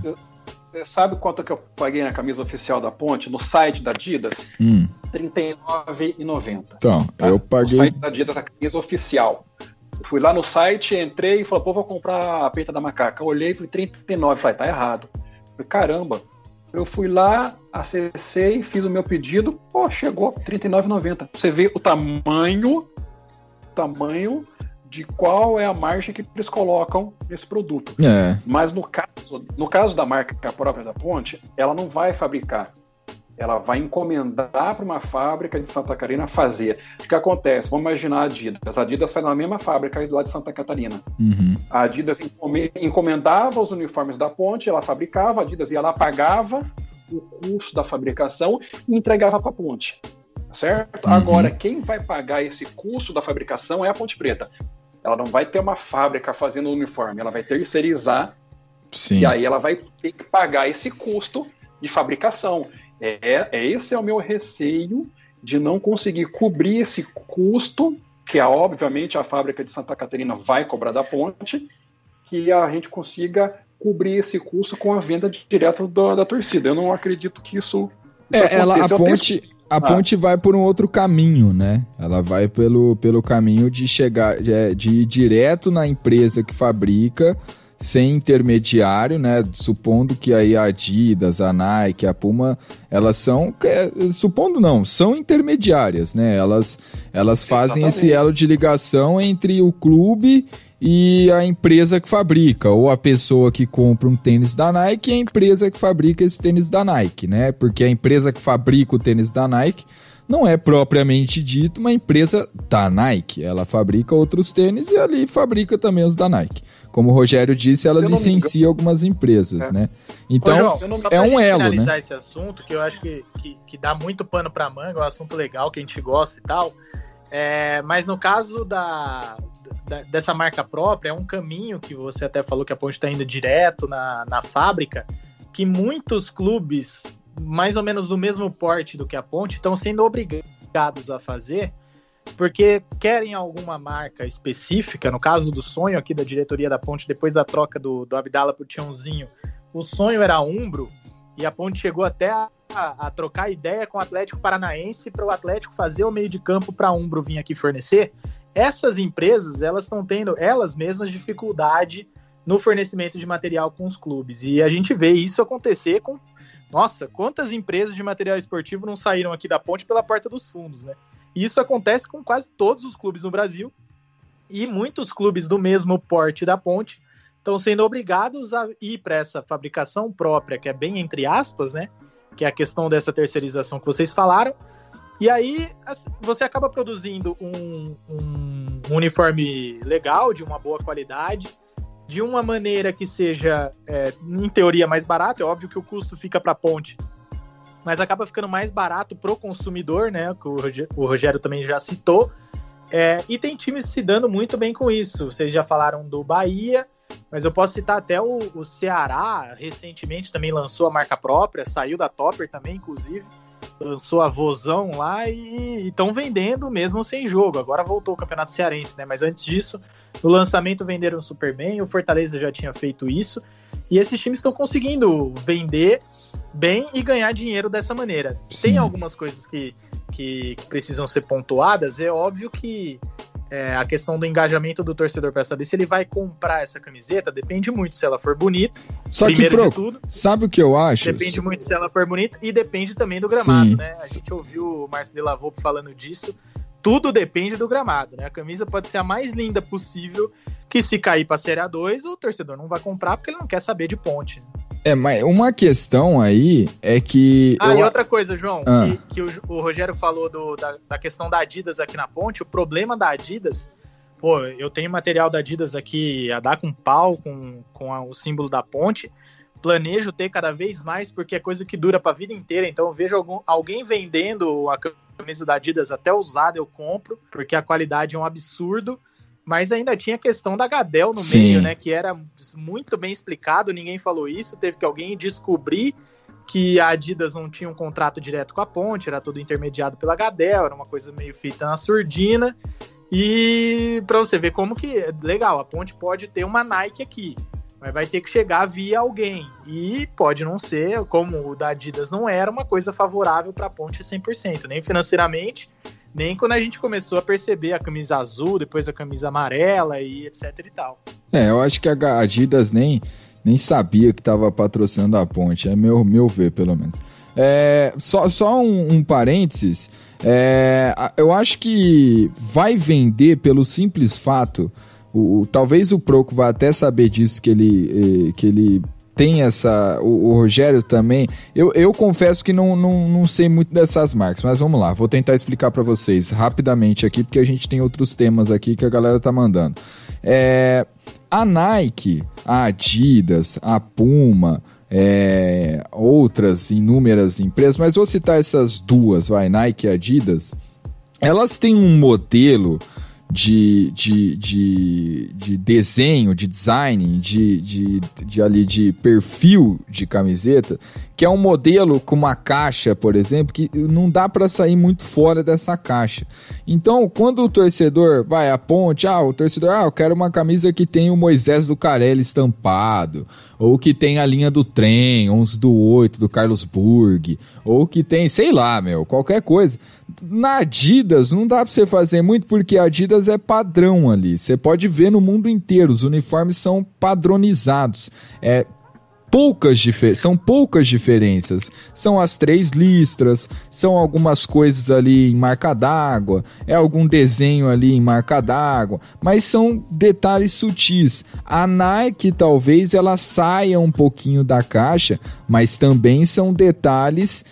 Você sabe quanto que eu paguei na camisa oficial da Ponte, no site da Adidas? R$39,90. Então, tá? Eu paguei... No site da Adidas, a camisa oficial. Eu fui lá no site, entrei e falei, vou comprar a peita da macaca. Eu olhei e falei, R$39. Falei, tá errado. Falei, caramba. Eu fui lá, acessei, fiz o meu pedido, chegou, R$39,90. Você vê o tamanho de qual é a margem que eles colocam nesse produto. Mas no caso da marca própria da Ponte, ela não vai fabricar. Ela vai encomendar para uma fábrica de Santa Catarina fazer. O que acontece? Vamos imaginar a Adidas. A Adidas faz na mesma fábrica lá de Santa Catarina. Uhum. A Adidas encomendava os uniformes da Ponte, ela fabricava, a Adidas ia lá, pagava o custo da fabricação e entregava para a Ponte. Certo? Uhum. Agora, quem vai pagar esse custo da fabricação é a Ponte Preta. Ela não vai ter uma fábrica fazendo o uniforme, ela vai terceirizar. Sim. E aí ela vai ter que pagar esse custo de fabricação. Esse é o meu receio de não conseguir cobrir esse custo, que obviamente a fábrica de Santa Catarina vai cobrar da Ponte, que a gente consiga cobrir esse custo com a venda direta da torcida. Eu não acredito que isso aconteça. A Ponte vai por um outro caminho, né? Ela vai pelo caminho de chegar, de ir direto na empresa que fabrica, sem intermediário, né? Supondo que aí a Adidas, a Nike, a Puma, elas são... Supondo não, são intermediárias, né? Elas fazem esse elo de ligação entre o clube e a empresa que fabrica, ou a pessoa que compra um tênis da Nike e a empresa que fabrica esse tênis da Nike, né? Porque a empresa que fabrica o tênis da Nike não é propriamente dito uma empresa da Nike. Ela fabrica outros tênis e ali fabrica também os da Nike. Como o Rogério disse, ela licencia algumas empresas, né? Então, João, é um elo, né? Finalizar esse assunto, que eu acho que dá muito pano pra manga, é um assunto legal, que a gente gosta e tal. Mas no caso dessa marca própria, é um caminho que você até falou que a Ponte está indo direto na fábrica, que muitos clubes, mais ou menos do mesmo porte do que a Ponte, estão sendo obrigados a fazer, porque querem alguma marca específica. No caso do sonho aqui da diretoria da Ponte, depois da troca do Abdala por Tiãozinho, o sonho era a Umbro, e a Ponte chegou até a trocar ideia com o Atlético Paranaense para o Atlético fazer o meio de campo para a Umbro vir aqui fornecer. Essas empresas, elas estão tendo elas mesmas dificuldade no fornecimento de material com os clubes, e a gente vê isso acontecer com... Nossa, quantas empresas de material esportivo não saíram aqui da Ponte pela porta dos fundos, né? E isso acontece com quase todos os clubes no Brasil, e muitos clubes do mesmo porte da Ponte estão sendo obrigados a ir para essa fabricação própria, que é bem entre aspas, né? Que é a questão dessa terceirização que vocês falaram. E aí você acaba produzindo um uniforme legal, de uma boa qualidade, de uma maneira que seja, em teoria, mais barato. É óbvio que o custo fica para a Ponte, mas acaba ficando mais barato para o consumidor, né? Que o Rogério também já citou. E tem times se dando muito bem com isso. Vocês já falaram do Bahia, mas eu posso citar até o Ceará, recentemente também lançou a marca própria, saiu da Topper também, inclusive, lançou a Vozão lá e estão vendendo mesmo sem jogo. Agora voltou o Campeonato Cearense, né? Mas antes disso, no lançamento venderam super bem, o Fortaleza já tinha feito isso, e esses times estão conseguindo vender bem e ganhar dinheiro dessa maneira. Sim. Tem algumas coisas que precisam ser pontuadas. É óbvio que a questão do engajamento do torcedor para saber se ele vai comprar essa camiseta depende muito se ela for bonita. Só que, de tudo, sabe o que eu acho? Depende muito se ela for bonita e depende também do gramado, sim, né? A gente ouviu o Marco Della Volpe falando disso. Tudo depende do gramado, né? A camisa pode ser a mais linda possível, que se cair para a Série A2, o torcedor não vai comprar porque ele não quer saber de Ponte. Mas uma questão aí é que... e outra coisa, João, que o Rogério falou da questão da Adidas aqui na Ponte. O problema da Adidas, eu tenho material da Adidas aqui a dar com pau, com o símbolo da Ponte. Planejo ter cada vez mais, porque é coisa que dura para a vida inteira. Então eu vejo alguém vendendo a camisa da Adidas até usada, eu compro, porque a qualidade é um absurdo. Mas ainda tinha a questão da Gadel no meio, né? Que era muito bem explicado, ninguém falou isso. Teve que alguém descobrir que a Adidas não tinha um contrato direto com a Ponte, era tudo intermediado pela Gadel, era uma coisa meio feita na surdina. E pra você ver como que... Legal, a Ponte pode ter uma Nike aqui, mas vai ter que chegar via alguém. E pode não ser, como o da Adidas não era, uma coisa favorável pra Ponte 100%, nem financeiramente, nem quando a gente começou a perceber a camisa azul, depois a camisa amarela e etc e tal. Eu acho que a Adidas nem sabia que estava patrocinando a Ponte, é meu ver, pelo menos. Só um parênteses, eu acho que vai vender pelo simples fato, talvez o Proco vá até saber disso, que ele tem essa... O Rogério também... Eu confesso que não sei muito dessas marcas, mas vamos lá, vou tentar explicar para vocês rapidamente aqui, porque a gente tem outros temas aqui que a galera tá mandando. A Nike, a Adidas, a Puma, outras inúmeras empresas, mas vou citar essas duas, Nike e Adidas, elas têm um modelo de desenho, de design, de perfil de camiseta, que é um modelo com uma caixa, por exemplo, que não dá para sair muito fora dessa caixa. Então, quando o torcedor vai à Ponte, o torcedor, eu quero uma camisa que tem o Moisés do Carelli estampado, ou que tem a linha do trem, 11 do 8, do Carlos Burg, ou que tem, sei lá, qualquer coisa. Na Adidas não dá pra você fazer muito, porque a Adidas é padrão ali. Você pode ver no mundo inteiro, os uniformes são padronizados. São poucas diferenças. São as 3 listras, são algumas coisas ali em marca d'água, algum desenho ali em marca d'água, mas são detalhes sutis. A Nike talvez ela saia um pouquinho da caixa, mas também são detalhes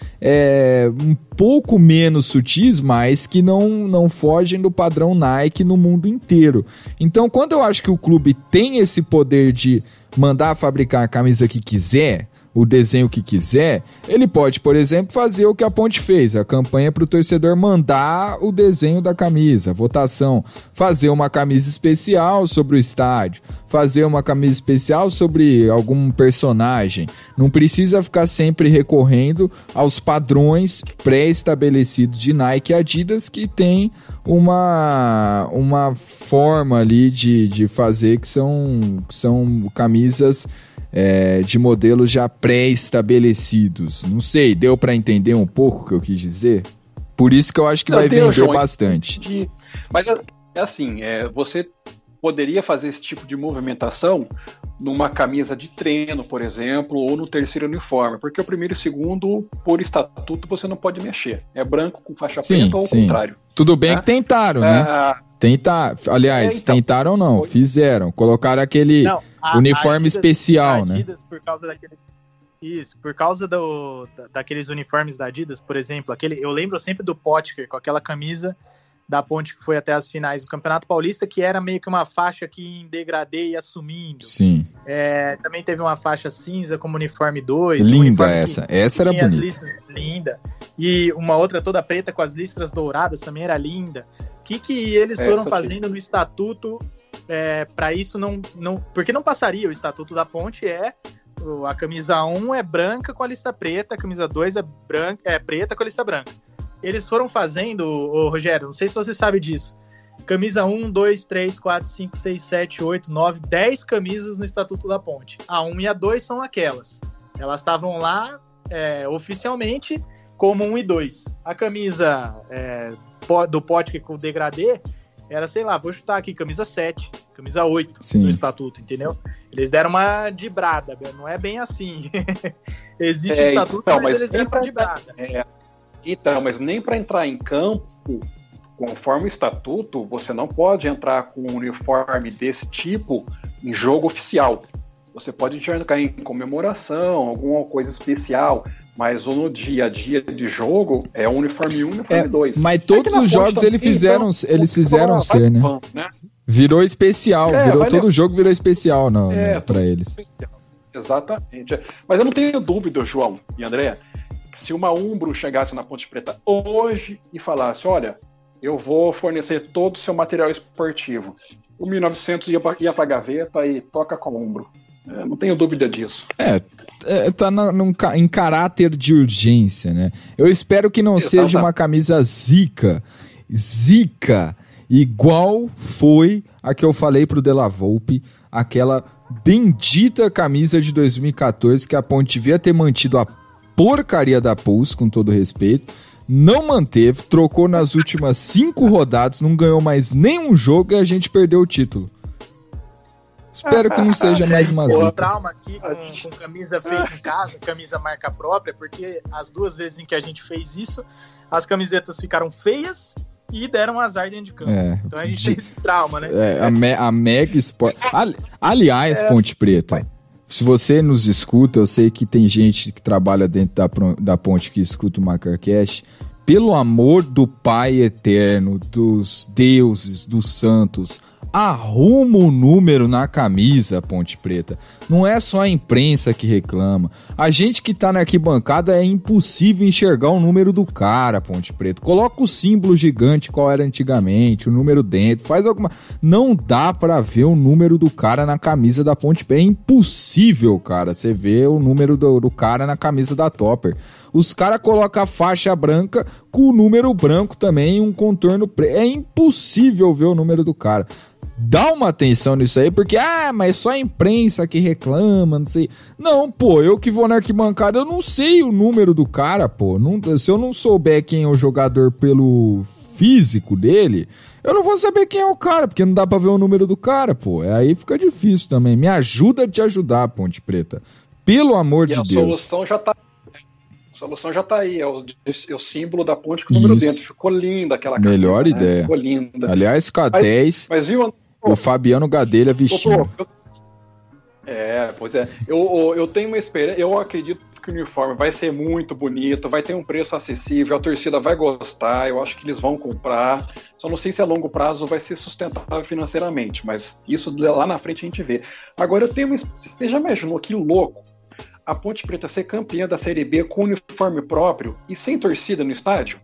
um pouco menos sutis, mas que não fogem do padrão Nike no mundo inteiro. Então, quando eu acho que o clube tem esse poder de mandar fabricar a camisa que quiser, o desenho que quiser, ele pode, por exemplo, fazer o que a Ponte fez, a campanha para o torcedor mandar o desenho da camisa, a votação, fazer uma camisa especial sobre o estádio, fazer uma camisa especial sobre algum personagem. Não precisa ficar sempre recorrendo aos padrões pré-estabelecidos de Nike e Adidas, que tem uma forma ali de fazer que são camisas de modelos já pré-estabelecidos. Não sei, deu para entender um pouco o que eu quis dizer? Por isso que eu acho que vai vender João, bastante. Mas é assim, você poderia fazer esse tipo de movimentação numa camisa de treino, por exemplo, ou no terceiro uniforme, porque o primeiro e o segundo, por estatuto, você não pode mexer. É branco com faixa preta ou ao contrário. Tudo bem que tentaram, né? Aliás, tentaram não, fizeram. Colocaram aquele uniforme Adidas, especial, Adidas, né? Por causa daquele... Isso, por causa daqueles uniformes da Adidas, por exemplo, eu lembro sempre do Potker com aquela camisa da Ponte que foi até as finais do Campeonato Paulista, que era meio que uma faixa que em degradê ia sumindo. Sim. Também teve uma faixa cinza como uniforme 2. Linda essa era bonita. Linda. E uma outra toda preta com as listras douradas também era linda. O que eles foram fazendo no estatuto para isso não... Porque não passaria o estatuto da Ponte, a camisa 1 é branca com a lista preta, a camisa 2 é preta com a lista branca. Eles foram fazendo, Rogério, não sei se você sabe disso, camisa 1, 2, 3, 4, 5, 6, 7, 8, 9, 10 camisas no Estatuto da Ponte. A 1 e a 2 são aquelas. Elas estavam lá oficialmente como 1 e 2. A camisa do Potker com o degradê era, sei lá, vou chutar aqui, camisa 7, camisa 8 no Estatuto, entendeu? Eles deram uma dibrada, não é bem assim. Existe o Estatuto, mas eles deram uma dibrada. Então, mas nem para entrar em campo, conforme o estatuto, você não pode entrar com um uniforme desse tipo em jogo oficial. Você pode entrar em comemoração, alguma coisa especial, mas no dia a dia de jogo é o uniforme 1 e o uniforme 2. Mas todos os jogos eles fizeram ser, né? Virou especial, todo jogo virou especial para eles. Exatamente. Mas eu não tenho dúvida, João e André, se uma Umbro chegasse na Ponte Preta hoje e falasse, olha, eu vou fornecer todo o seu material esportivo, o 1900 ia pra gaveta e toca com a Umbro. Não tenho dúvida disso. Tá em caráter de urgência, né? Eu espero que não seja uma camisa zica, igual foi a que eu falei pro De La Volpe, aquela bendita camisa de 2014 que a Ponte devia ter mantido a porcaria da Pulse, com todo respeito, não manteve, trocou nas últimas 5 rodadas, não ganhou mais nenhum jogo e a gente perdeu o título. Espero que não seja mais uma zica. O trauma aqui com camisa feita em casa, camisa marca própria, porque as 2 vezes em que a gente fez isso, as camisetas ficaram feias e deram azar dentro de campo. Então a gente tem esse trauma, né? A Mega Sport... Aliás, Ponte Preta, se você nos escuta, eu sei que tem gente que trabalha dentro da Ponte que escuta o MacaCast. Pelo amor do Pai Eterno, dos deuses, dos santos, arruma o número na camisa, Ponte Preta. Não é só a imprensa que reclama. A gente que tá na arquibancada é impossível enxergar o número do cara, Ponte Preta. Coloca o símbolo gigante qual era antigamente, o número dentro, faz alguma... Não dá pra ver o número do cara na camisa da Ponte Preta. É impossível, cara, você ver o número do cara na camisa da Topper. Os caras colocam a faixa branca com o número branco também, um contorno preto. É impossível ver o número do cara. Dá uma atenção nisso aí, porque, mas só a imprensa que reclama, não sei. Não, pô, eu que vou na arquibancada, eu não sei o número do cara, pô. Se eu não souber quem é o jogador pelo físico dele, eu não vou saber quem é o cara, porque não dá pra ver o número do cara, pô. Aí fica difícil também. Me ajuda a te ajudar, Ponte Preta. Pelo amor de Deus. A solução já tá aí, é o símbolo da ponte com o número dentro. Ficou linda aquela camisa. Melhor ideia. Ficou linda. Aliás, K10, mas viu, o Fabiano Gadelha vestindo. Pois é. Eu tenho uma esperança, eu acredito que o uniforme vai ser muito bonito, vai ter um preço acessível, a torcida vai gostar, eu acho que eles vão comprar. Só não sei se a longo prazo vai ser sustentável financeiramente, mas isso lá na frente a gente vê. Agora eu tenho uma... Você já imaginou que louco? A Ponte Preta ser campeã da Série B com uniforme próprio e sem torcida no estádio?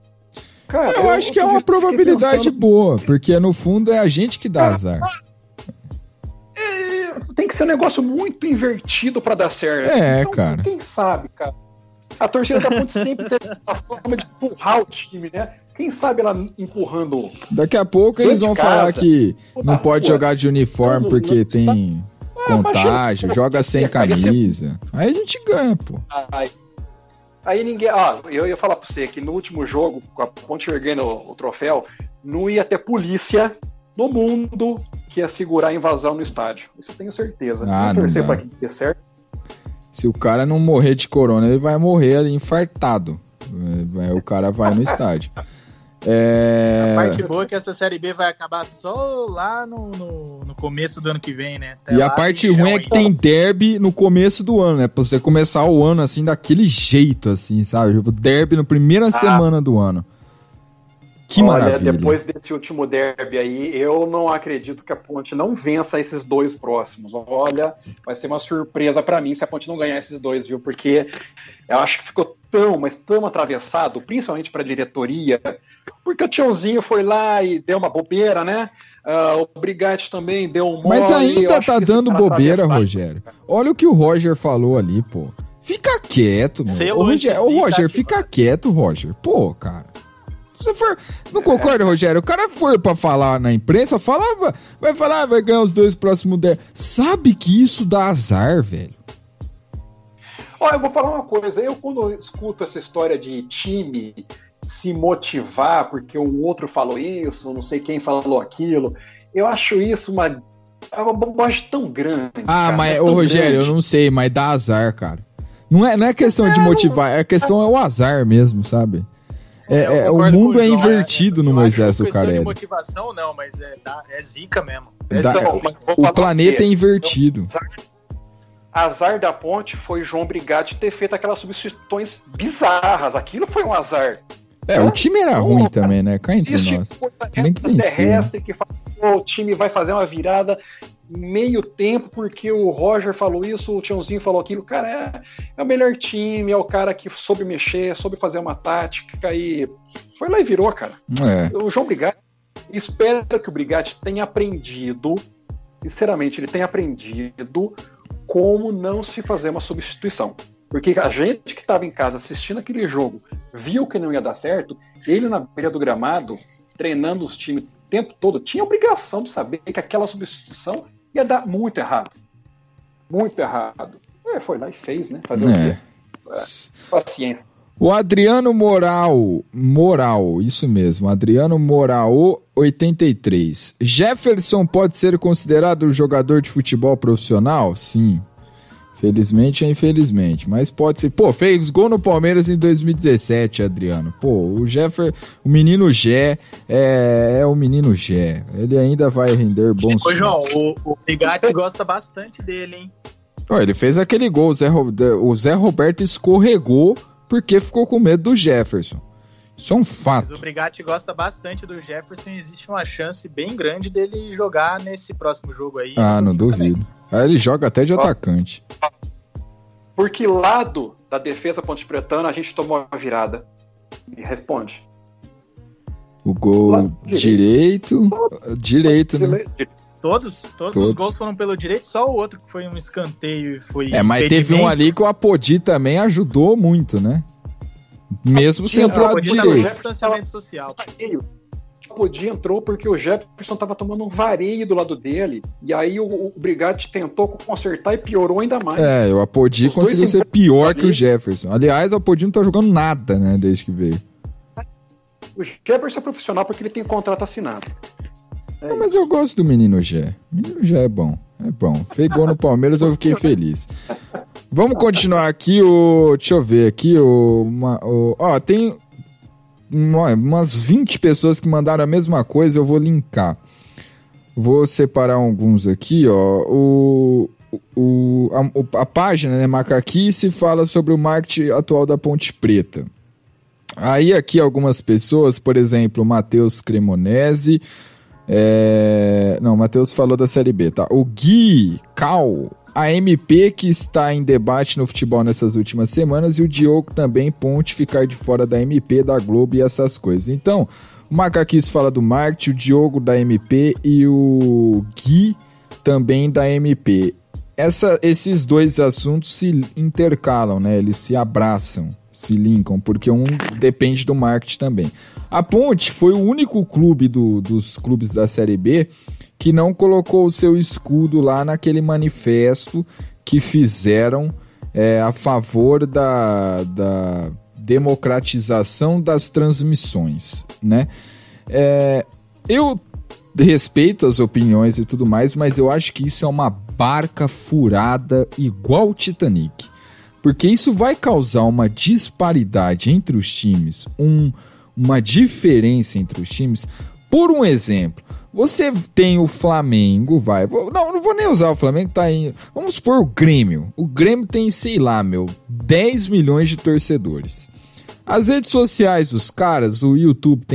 Cara, eu acho que é uma probabilidade boa, porque no fundo é a gente que dá azar. ser um negócio muito invertido pra dar certo. Então, cara. Quem sabe, cara? A torcida da Ponte sempre teve a forma de empurrar o time, né? Quem sabe ela empurrando. Daqui a pouco eles vão falar que não pode jogar de uniforme porque tem contágio, joga sem camisa. Aí a gente ganha, pô. Aí ninguém. Eu ia falar pra você que no último jogo, com a Ponte erguendo o troféu, não ia ter polícia no mundo que ia segurar a invasão no estádio. Isso eu tenho certeza. Não torcer dá. pra que dê certo. Se o cara não morrer de corona, ele vai morrer ali infartado. O cara vai no estádio. A parte boa é que essa Série B vai acabar só lá no começo do ano que vem, né? Até e a parte ruim é que tem derby no começo do ano, né? Pra você começar o ano assim, daquele jeito, assim, sabe? Tipo, derby na primeira semana do ano. Que maravilha. Depois desse último derby aí, eu não acredito que a Ponte não vença esses dois próximos. Olha, vai ser uma surpresa pra mim se a Ponte não ganhar esses dois, viu? Porque eu acho que ficou tão atravessado, principalmente pra diretoria, porque o Tiãozinho foi lá e deu uma bobeira, né? O Brigatti também deu um mole. Mas ainda tá dando bobeira, Rogério. Olha o que o Roger falou ali, pô. Fica quieto, meu. Ô, Roger, fica quieto, Roger. Pô, cara. Se você for... Não concorda, Rogério? O cara foi pra falar na imprensa, vai ganhar os dois próximos 10. Sabe que isso dá azar, velho. Olha, eu vou falar uma coisa. Eu, quando eu escuto essa história de time se motivar porque o outro falou isso, não sei quem falou aquilo, eu acho isso uma bobagem tão grande. Mas, ô Rogério, eu não sei, mas dá azar, cara. Não é questão de motivar, a questão é o azar mesmo, sabe? O mundo é invertido no Moisés do Carelli. Não é de motivação, não, mas é zica mesmo. O planeta é invertido. Azar da Ponte foi João Brigatti ter feito aquelas substituições bizarras. Aquilo foi um azar. O time era ruim também, né? Cá entre nós. Tem que vencer. Que o time vai fazer uma virada meio tempo porque o Roger falou isso, o Tiãozinho falou aquilo. Cara, é o melhor time, é o cara que soube mexer, soube fazer uma tática e foi lá e virou, cara. O João Brigatti, espero que o Brigatti tenha aprendido, sinceramente, ele tenha aprendido como não se fazer uma substituição. Porque a gente que estava em casa assistindo aquele jogo viu que não ia dar certo, ele na beira do gramado, treinando os times o tempo todo, tinha a obrigação de saber que aquela substituição ia dar muito errado. Muito errado. Foi lá e fez, né? Fazer o quê? Paciência. O Adriano Moral, isso mesmo, Adriano Moral, 83. Jefferson pode ser considerado jogador de futebol profissional? Sim. Felizmente ou infelizmente, mas pode ser. Pô, fez gol no Palmeiras em 2017, Adriano. Pô, o menino Gé é o menino Gé. Ele ainda vai render bons... Ô, João, o Brigatti gosta bastante dele, hein? Ele fez aquele gol, o Zé Roberto escorregou porque ficou com medo do Jefferson. Isso é um fato. Mas o Brigatti gosta bastante do Jefferson e existe uma chance bem grande dele jogar nesse próximo jogo aí. Não duvido. Aí ele joga até de atacante. Por que lado da defesa ponte pretana a gente tomou a virada? Me responde. O gol direito, né? Todos os gols foram pelo direito, só o outro que foi um escanteio e foi... mas teve um ali que o Apodi também ajudou muito, né? Mesmo sendo pro lado direito. Distanciamento social. O Apodi entrou porque o Jefferson estava tomando um vareio do lado dele, e aí o Brigatti tentou consertar e piorou ainda mais. O Apodi conseguiu ser pior que o Jefferson. Aliás, o Apodi não tá jogando nada, né, desde que veio. O Jefferson é profissional porque ele tem contrato assinado. Mas eu gosto do menino Gé. O menino Gé é bom. Fez gol no Palmeiras, eu fiquei feliz. Vamos continuar aqui, deixa eu ver aqui, tem umas 20 pessoas que mandaram a mesma coisa, eu vou linkar. Vou separar alguns aqui, a página, né, Macaquice, fala sobre o marketing atual da Ponte Preta. Aí aqui algumas pessoas, por exemplo, o Matheus Cremonese... Não, o Matheus falou da Série B, tá? O Gui Cal, a MP que está em debate no futebol nessas últimas semanas, e o Diogo também, Ponte ficar de fora da MP, da Globo e essas coisas. Então, o Macaquis fala do marketing, o Diogo da MP e o Gui também da MP. esses dois assuntos se intercalam, né? Eles se abraçam, se linkam, porque um depende do marketing também. A Ponte foi o único clube dos clubes da Série B que não colocou o seu escudo lá naquele manifesto que fizeram a favor da democratização das transmissões, né? Eu respeito as opiniões e tudo mais, mas eu acho que isso é uma barca furada igual o Titanic, porque isso vai causar uma disparidade entre os times, uma diferença entre os times. Por um exemplo, você tem o Flamengo, não vou nem usar o Flamengo, tá aí. Vamos supor o Grêmio. O Grêmio tem, 10 milhões de torcedores. As redes sociais dos caras, o YouTube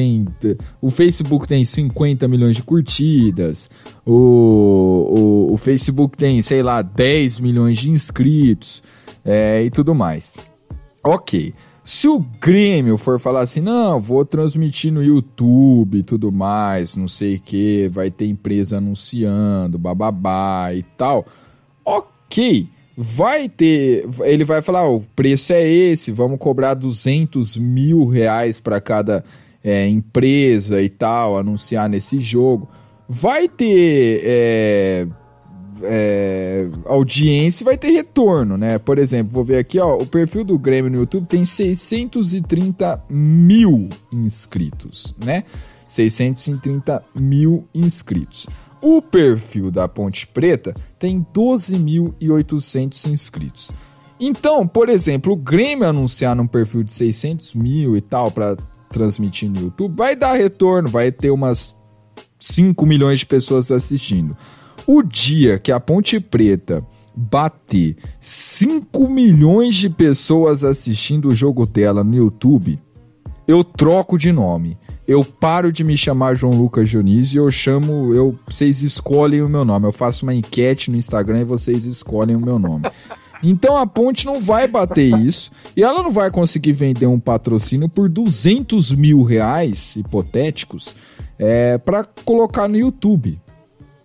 o Facebook tem 50 milhões de curtidas, o Facebook tem, 10 milhões de inscritos, e tudo mais. Ok. Se o Grêmio for falar assim, não, vou transmitir no YouTube e tudo mais, não sei o que, vai ter empresa anunciando, bababá e tal, ok, ele vai falar, o preço é esse, vamos cobrar 200 mil reais para cada empresa e tal, anunciar nesse jogo, vai ter audiência, vai ter retorno, né? Por exemplo, vou ver aqui, ó, o perfil do Grêmio no YouTube tem 630 mil inscritos, né? 630 mil inscritos. O perfil da Ponte Preta tem 12.800 inscritos. Então, por exemplo, o Grêmio anunciar num perfil de 600 mil e tal para transmitir no YouTube, vai dar retorno, vai ter umas 5 milhões de pessoas assistindo. O dia que a Ponte Preta bater 5 milhões de pessoas assistindo o jogo dela no YouTube, eu troco de nome. Eu paro de me chamar João Lucas Dionísio e vocês escolhem o meu nome. Eu faço uma enquete no Instagram e vocês escolhem o meu nome. Então a Ponte não vai bater isso e ela não vai conseguir vender um patrocínio por 200 mil reais hipotéticos para colocar no YouTube,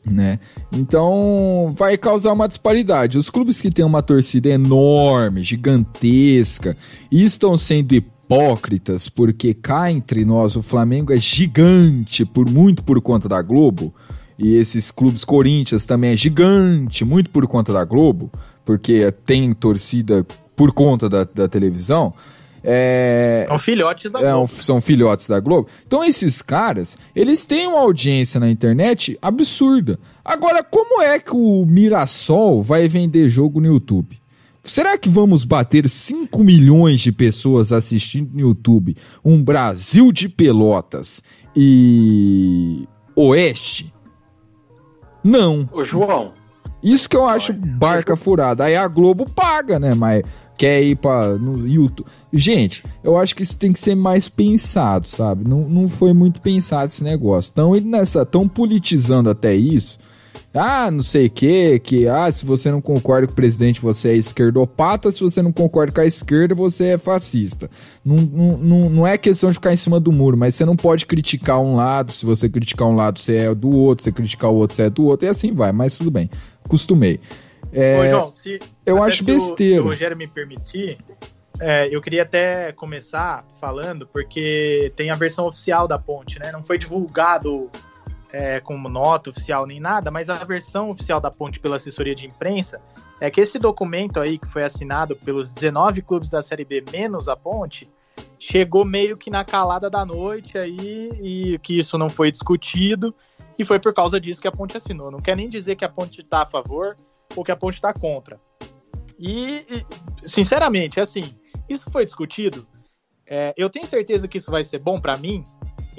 né? Então vai causar uma disparidade. Os clubes que têm uma torcida enorme, gigantesca, e estão sendo hipócritas, porque cá entre nós o Flamengo é gigante, muito por conta da Globo, e esses clubes, Corinthians também é gigante, muito por conta da Globo, porque tem torcida por conta da televisão. São filhotes da Globo. São filhotes da Globo. Então esses caras, eles têm uma audiência na internet absurda. Agora, como é que o Mirassol vai vender jogo no YouTube? Será que vamos bater 5 milhões de pessoas assistindo no YouTube um Brasil de Pelotas e Oeste? Não. Ô, João. Isso que eu acho barca furada. Aí a Globo paga, né? Mas quer ir no YouTube. Gente, eu acho que isso tem que ser mais pensado, sabe? Não foi muito pensado esse negócio. Estão politizando até isso. Não sei o que, se você não concorda com o presidente, você é esquerdopata, se você não concorda com a esquerda, você é fascista. Não é questão de ficar em cima do muro, mas você não pode criticar um lado, se você criticar um lado, você é do outro, se você criticar o outro, você é do outro, e assim vai, mas tudo bem, acostumei. Ô, João, eu acho besteira. Se o Rogério me permitir, eu queria até começar falando, porque tem a versão oficial da Ponte, né? Não foi divulgado como nota oficial nem nada, mas a versão oficial da Ponte pela assessoria de imprensa é que esse documento aí, que foi assinado pelos 19 clubes da Série B menos a Ponte, chegou meio que na calada da noite aí, e que isso não foi discutido, e foi por causa disso que a Ponte assinou. Não quer nem dizer que a Ponte está a favor ou que a Ponte está contra. E sinceramente, assim, isso foi discutido, eu tenho certeza que isso vai ser bom para mim.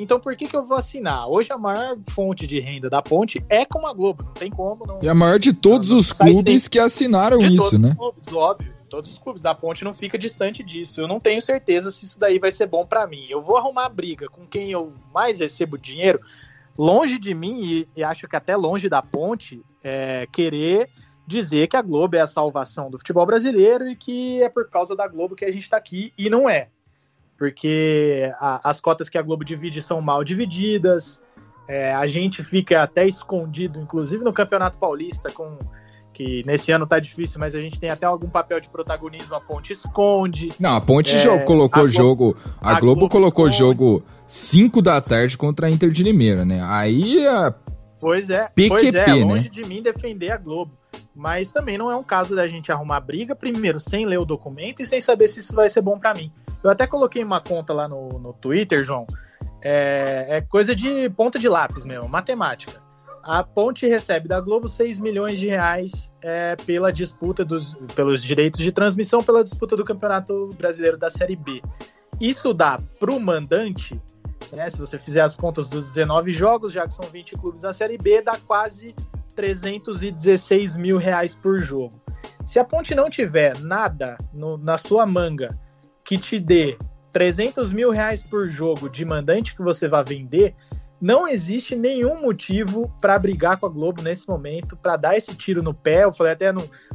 Então por que eu vou assinar? Hoje a maior fonte de renda da Ponte é com a Globo, não tem como. Não, e a maior de todos os clubes que assinaram isso, né? Clubes, óbvio, todos os clubes da Ponte não fica distante disso. Eu não tenho certeza se isso daí vai ser bom pra mim. Eu vou arrumar briga com quem eu mais recebo dinheiro, longe de mim, e acho que até longe da Ponte, querer dizer que a Globo é a salvação do futebol brasileiro e que é por causa da Globo que a gente tá aqui, e não é. Porque as cotas que a Globo divide são mal divididas, a gente fica até escondido, inclusive no Campeonato Paulista, que nesse ano tá difícil, mas a gente tem até algum papel de protagonismo, a Ponte esconde. Não, a Ponte colocou jogo... A Globo colocou esconde. Jogo 5 da tarde contra a Inter de Limeira, né? Aí Pois é, PQP, longe né? de mim defender a Globo. Mas também não é um caso da gente arrumar briga, primeiro, sem ler o documento e sem saber se isso vai ser bom pra mim. Eu até coloquei uma conta lá no Twitter, João. É coisa de ponta de lápis mesmo, matemática. A Ponte recebe da Globo 6 milhões de reais pela disputa pelos direitos de transmissão, pela disputa do Campeonato Brasileiro da Série B. Isso dá pro mandante, né, se você fizer as contas dos 19 jogos, já que são 20 clubes na Série B, dá quase 316 mil reais por jogo. Se a Ponte não tiver nada na sua manga que te dê 300 mil reais por jogo de mandante que você vai vender, não existe nenhum motivo para brigar com a Globo nesse momento, para dar esse tiro no pé. Eu falei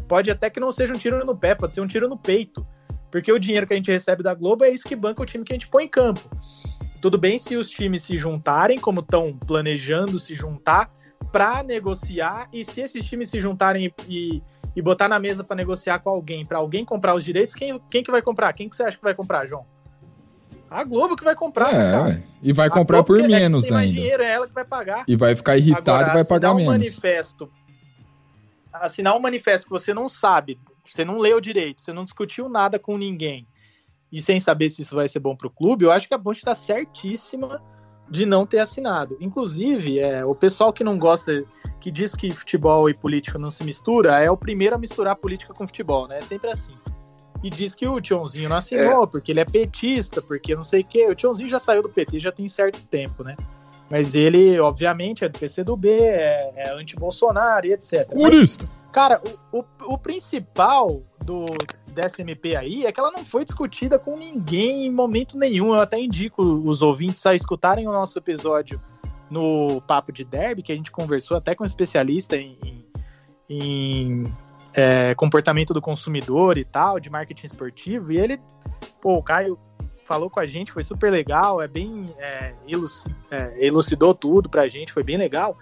pode até que não seja um tiro no pé, pode ser um tiro no peito, porque o dinheiro que a gente recebe da Globo é isso que banca o time que a gente põe em campo. Tudo bem se os times se juntarem, como estão planejando se juntar, para negociar, e se esses times se juntarem e botar na mesa para negociar com alguém, para alguém comprar os direitos, quem que vai comprar? Quem que você acha que vai comprar, João? A Globo que vai comprar, cara. E vai comprar por menos ainda. Dinheiro, é ela que vai pagar. E vai ficar irritado. Agora, e vai pagar menos. Assinar um manifesto que você não sabe, você não leu direito, você não discutiu nada com ninguém, e sem saber se isso vai ser bom pro clube, eu acho que a Ponte está certíssima de não ter assinado. Inclusive, o pessoal que não gosta, que diz que futebol e política não se mistura, é o primeiro a misturar política com futebol, né? É sempre assim. E diz que o Tchonzinho não assinou, porque ele é petista, porque não sei o quê. O Tchonzinho já saiu do PT, já tem certo tempo, né? Mas ele, obviamente, é do PCdoB, é anti-Bolsonaro e etc. Comunista! Cara, o principal dessa MP aí é que ela não foi discutida com ninguém em momento nenhum. Eu até indico os ouvintes a escutarem o nosso episódio no Papo de Derby, que a gente conversou até com um especialista em comportamento do consumidor e tal, de marketing esportivo, e ele, o Caio falou com a gente, foi super legal, elucidou tudo pra gente, foi bem legal,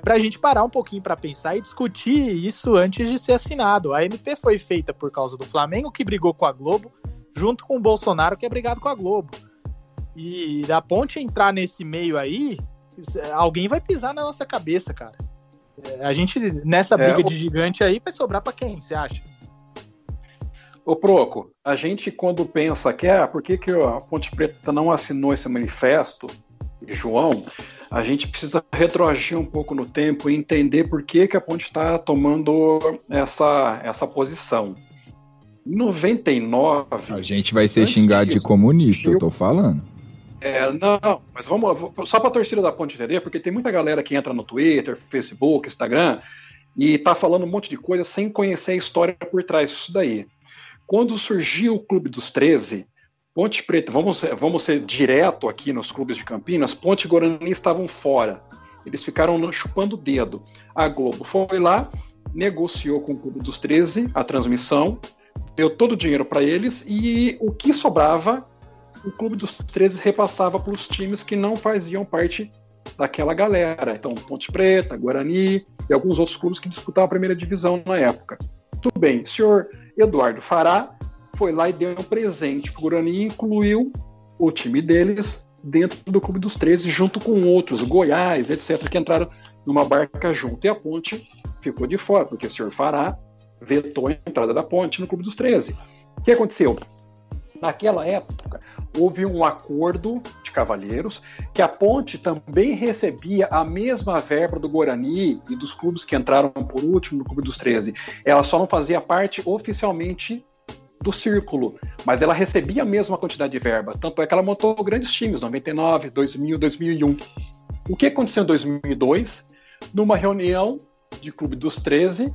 pra gente parar um pouquinho pra pensar e discutir isso antes de ser assinado. A MP foi feita por causa do Flamengo, que brigou com a Globo, junto com o Bolsonaro, que é brigado com a Globo. E a Ponte entrar nesse meio aí, alguém vai pisar na nossa cabeça, cara. A gente, nessa briga de gigante aí, vai sobrar pra quem, você acha? Ô Proco, a gente quando pensa que por que a Ponte Preta não assinou esse manifesto, João, a gente precisa retroagir um pouco no tempo e entender por que a Ponte está tomando essa posição. Em 99... A gente vai ser xingado de comunista, eu tô falando. Não, mas vamos só para a torcida da Ponte entender, porque tem muita galera que entra no Twitter, Facebook, Instagram e tá falando um monte de coisa sem conhecer a história por trás disso daí. Quando surgiu o Clube dos 13, Ponte Preta, vamos ser direto aqui nos clubes de Campinas, Ponte e Guarani estavam fora. Eles ficaram chupando o dedo. A Globo foi lá, negociou com o Clube dos 13 a transmissão, deu todo o dinheiro para eles e o que sobrava o Clube dos 13 repassava para os times que não faziam parte daquela galera. Então, Ponte Preta, Guarani e alguns outros clubes que disputavam a primeira divisão na época. Tudo bem, o senhor Eduardo Fará foi lá e deu um presente para o Guarani e incluiu o time deles dentro do Clube dos 13, junto com outros, Goiás, etc., que entraram numa barca junto. E a Ponte ficou de fora, porque o senhor Fará vetou a entrada da Ponte no Clube dos 13. O que aconteceu? Naquela época, houve um acordo de cavalheiros que a Ponte também recebia a mesma verba do Guarani e dos clubes que entraram por último no Clube dos 13. Ela só não fazia parte oficialmente do círculo, mas ela recebia a mesma quantidade de verba. Tanto é que ela montou grandes times, 99, 2000, 2001. O que aconteceu em 2002? Numa reunião de Clube dos 13,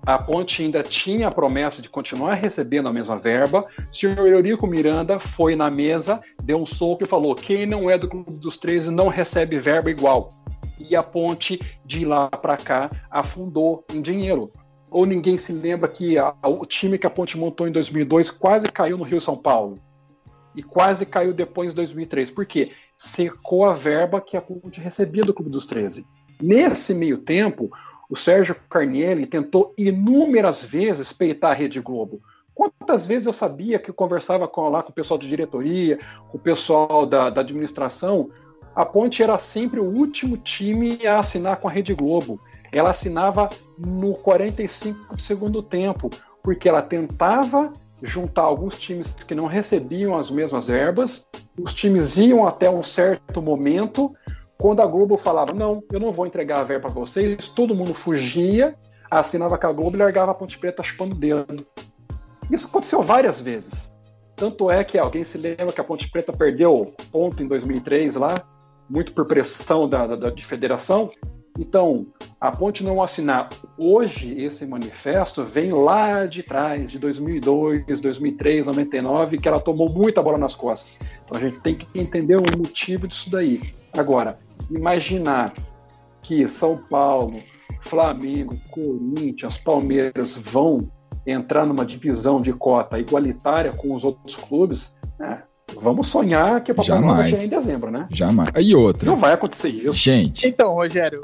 a Ponte ainda tinha a promessa de continuar recebendo a mesma verba. O senhor Eurico Miranda foi na mesa, deu um soco e falou: quem não é do Clube dos 13 não recebe verba igual. E a Ponte, de lá para cá, afundou em dinheiro. Ou ninguém se lembra que o time que a Ponte montou em 2002 quase caiu no Rio São Paulo. E quase caiu depois em 2003. Por quê? Secou a verba que a Ponte recebia do Clube dos 13. Nesse meio tempo, O Sérgio Carnielli tentou inúmeras vezes peitar a Rede Globo. Quantas vezes eu sabia que eu conversava lá com o pessoal de diretoria, com o pessoal da administração, a Ponte era sempre o último time a assinar com a Rede Globo. Ela assinava no 45 do segundo tempo, porque ela tentava juntar alguns times que não recebiam as mesmas verbas, os times iam até um certo momento, quando a Globo falava, não, eu não vou entregar a verba para vocês, todo mundo fugia, assinava com a Globo e largava a Ponte Preta chupando o dedo. Isso aconteceu várias vezes. Tanto é que alguém se lembra que a Ponte Preta perdeu ponto em 2003 lá, muito por pressão de federação. Então, a Ponte não assinar hoje esse manifesto vem lá de trás, de 2002, 2003, 99, que ela tomou muita bola nas costas. Então a gente tem que entender o motivo disso daí. Agora, imaginar que São Paulo, Flamengo, Corinthians, Palmeiras vão entrar numa divisão de cota igualitária com os outros clubes, né? Vamos sonhar que o Papai Noel vai chegar em dezembro, né? Jamais. E outra? Não vai acontecer isso. Gente. Então, Rogério,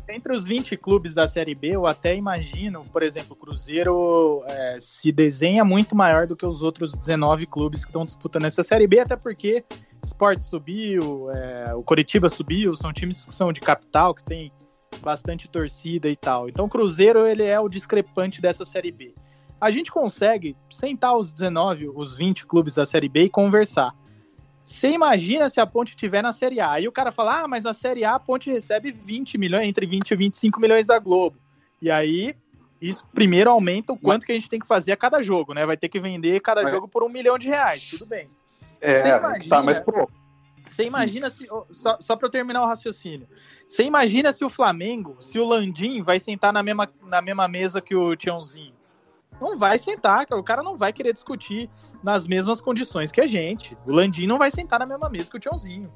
entre os 20 clubes da Série B, eu até imagino, por exemplo, o Cruzeiro se desenha muito maior do que os outros 19 clubes que estão disputando essa Série B, até porque o Sport subiu, o Coritiba subiu, são times que são de capital, que tem bastante torcida e tal. Então o Cruzeiro, ele é o discrepante dessa Série B. A gente consegue sentar os 19, os 20 clubes da Série B e conversar. Você imagina se a Ponte estiver na Série A. Aí o cara fala, mas na Série A a Ponte recebe 20 milhões, entre 20 e 25 milhões da Globo. E aí, isso primeiro aumenta o quanto que a gente tem que fazer a cada jogo, né? Vai ter que vender cada jogo por R$1 milhão, tudo bem. Você imagina se... Só para eu terminar o raciocínio. Você imagina se o Flamengo, se o Landim vai sentar na mesma mesa que o Tiãozinho. Não vai sentar, cara. O cara não vai querer discutir nas mesmas condições que a gente. O Landim não vai sentar na mesma mesa que o Tiãozinho.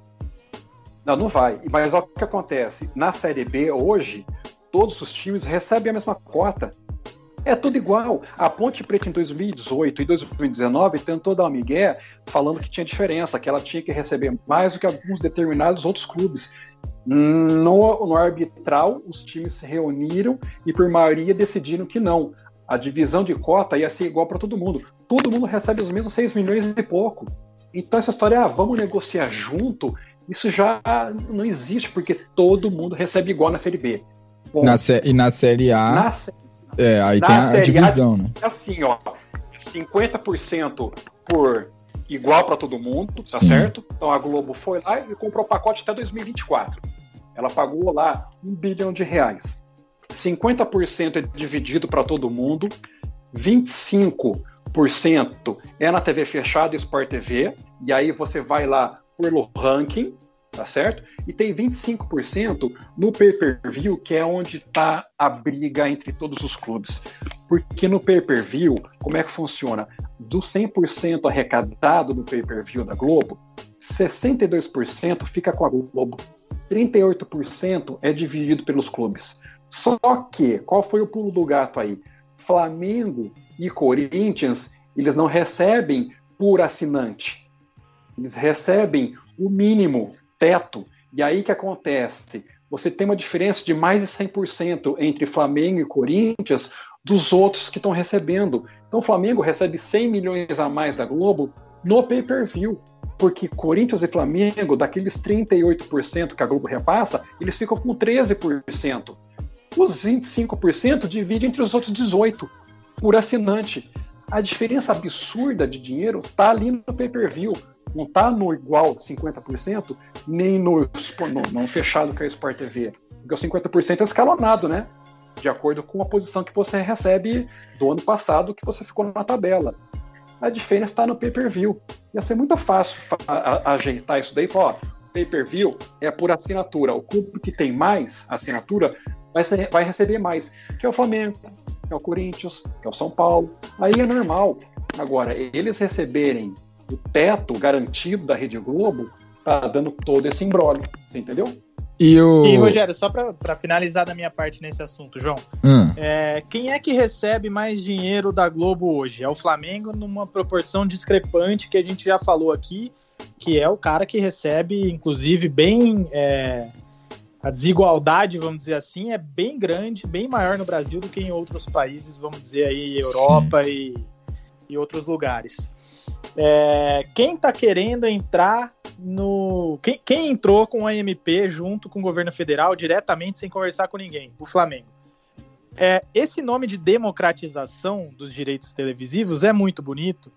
Não vai. Mas olha o que acontece. Na Série B, hoje, todos os times recebem a mesma cota. É tudo igual. A Ponte Preta em 2018 e 2019 tentou dar uma migué falando que tinha diferença, que ela tinha que receber mais do que alguns determinados outros clubes. No arbitral, os times se reuniram e, por maioria, decidiram que não. A divisão de cota ia ser igual para todo mundo. Todo mundo recebe os mesmos 6 milhões e pouco. Então essa história, vamos negociar junto, isso já não existe, porque todo mundo recebe igual na Série B. Bom, e na Série A, aí tem a divisão, né? Assim, ó, 50% por igual para todo mundo, tá Sim. certo? Então a Globo foi lá e comprou o pacote até 2024. Ela pagou lá R$1 bilhão. 50% é dividido para todo mundo, 25% é na TV fechada e Sport TV, e aí você vai lá pelo ranking, tá certo? E tem 25% no pay-per-view, que é onde está a briga entre todos os clubes. Porque no pay-per-view, como é que funciona? Do 100% arrecadado no pay-per-view da Globo, 62% fica com a Globo, 38% é dividido pelos clubes. Só que, qual foi o pulo do gato aí? Flamengo e Corinthians, eles não recebem por assinante. Eles recebem o mínimo, teto. E aí que acontece? Você tem uma diferença de mais de 100% entre Flamengo e Corinthians dos outros que estão recebendo. Então o Flamengo recebe 100 milhões a mais da Globo no pay-per-view. Porque Corinthians e Flamengo, daqueles 38% que a Globo repassa, eles ficam com 13%. Os 25% divide entre os outros 18% por assinante. A diferença absurda de dinheiro está ali no pay-per-view. Não está no igual 50%, nem no fechado que é o Sport TV. Porque o 50% é escalonado, né? De acordo com a posição que você recebe do ano passado, que você ficou na tabela. A diferença está no pay-per-view. Ia ser muito fácil ajeitar isso daí e falar, pay-per-view é por assinatura. O clube que tem mais assinatura vai receber mais, que é o Flamengo, que é o Corinthians, que é o São Paulo. Aí é normal. Agora, eles receberem o teto garantido da Rede Globo, tá dando todo esse imbróglio. Você entendeu? E Rogério, só para finalizar da minha parte nesse assunto, João, quem é que recebe mais dinheiro da Globo hoje? É o Flamengo, numa proporção discrepante que a gente já falou aqui, que é o cara que recebe, inclusive, bem a desigualdade, vamos dizer assim, é bem grande, bem maior no Brasil do que em outros países, vamos dizer aí, Europa e outros lugares. Quem está querendo entrar no... Quem entrou com a MP junto com o governo federal diretamente sem conversar com ninguém? O Flamengo. Esse nome de democratização dos direitos televisivos é muito bonito,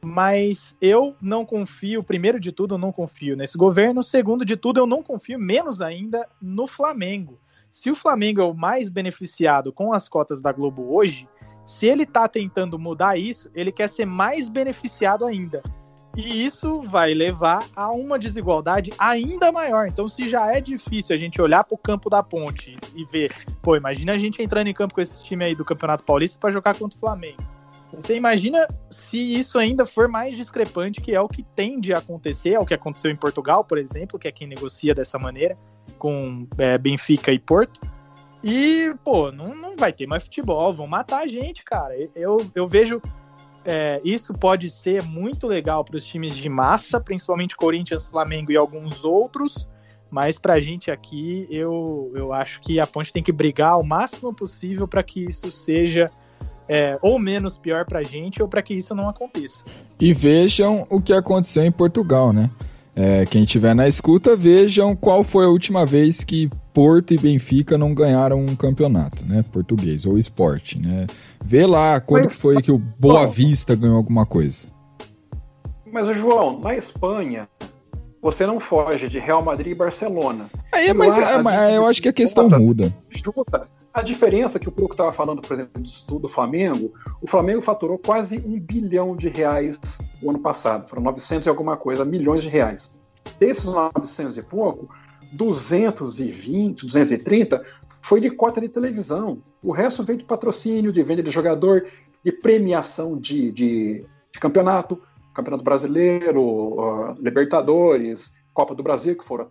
mas eu não confio, primeiro de tudo, eu não confio nesse governo, segundo de tudo, eu não confio menos ainda no Flamengo. Se o Flamengo é o mais beneficiado com as cotas da Globo hoje, se ele está tentando mudar isso, ele quer ser mais beneficiado ainda. E isso vai levar a uma desigualdade ainda maior. Então, se já é difícil a gente olhar para o campo da Ponte e ver, imagina a gente entrando em campo com esse time aí do Campeonato Paulista para jogar contra o Flamengo. Você imagina se isso ainda for mais discrepante, que é o que tende a acontecer, é o que aconteceu em Portugal, por exemplo, que é quem negocia dessa maneira, com Benfica e Porto. E, não vai ter mais futebol, vão matar a gente, cara. Eu vejo, isso pode ser muito legal para os times de massa, principalmente Corinthians, Flamengo e alguns outros, mas pra gente aqui, eu acho que a Ponte tem que brigar o máximo possível para que isso seja... ou menos pior pra gente, ou pra que isso não aconteça. E vejam o que aconteceu em Portugal, né? Quem estiver na escuta, vejam qual foi a última vez que Porto e Benfica não ganharam um campeonato, né? Português, ou esporte, né? Vê lá quando foi que o Boa Vista ganhou alguma coisa. Mas, João, na Espanha, você não foge de Real Madrid e Barcelona. Eu acho que a questão muda. Justa. A diferença que o Pruco estava falando, por exemplo, do Flamengo, o Flamengo faturou quase R$1 bilhão o ano passado. Foram 900 e alguma coisa, milhões de reais. Desses 900 e pouco, 220, 230 foi de cota de televisão. O resto veio de patrocínio, de venda de jogador, de premiação de campeonato, Campeonato Brasileiro, Libertadores, Copa do Brasil, que foram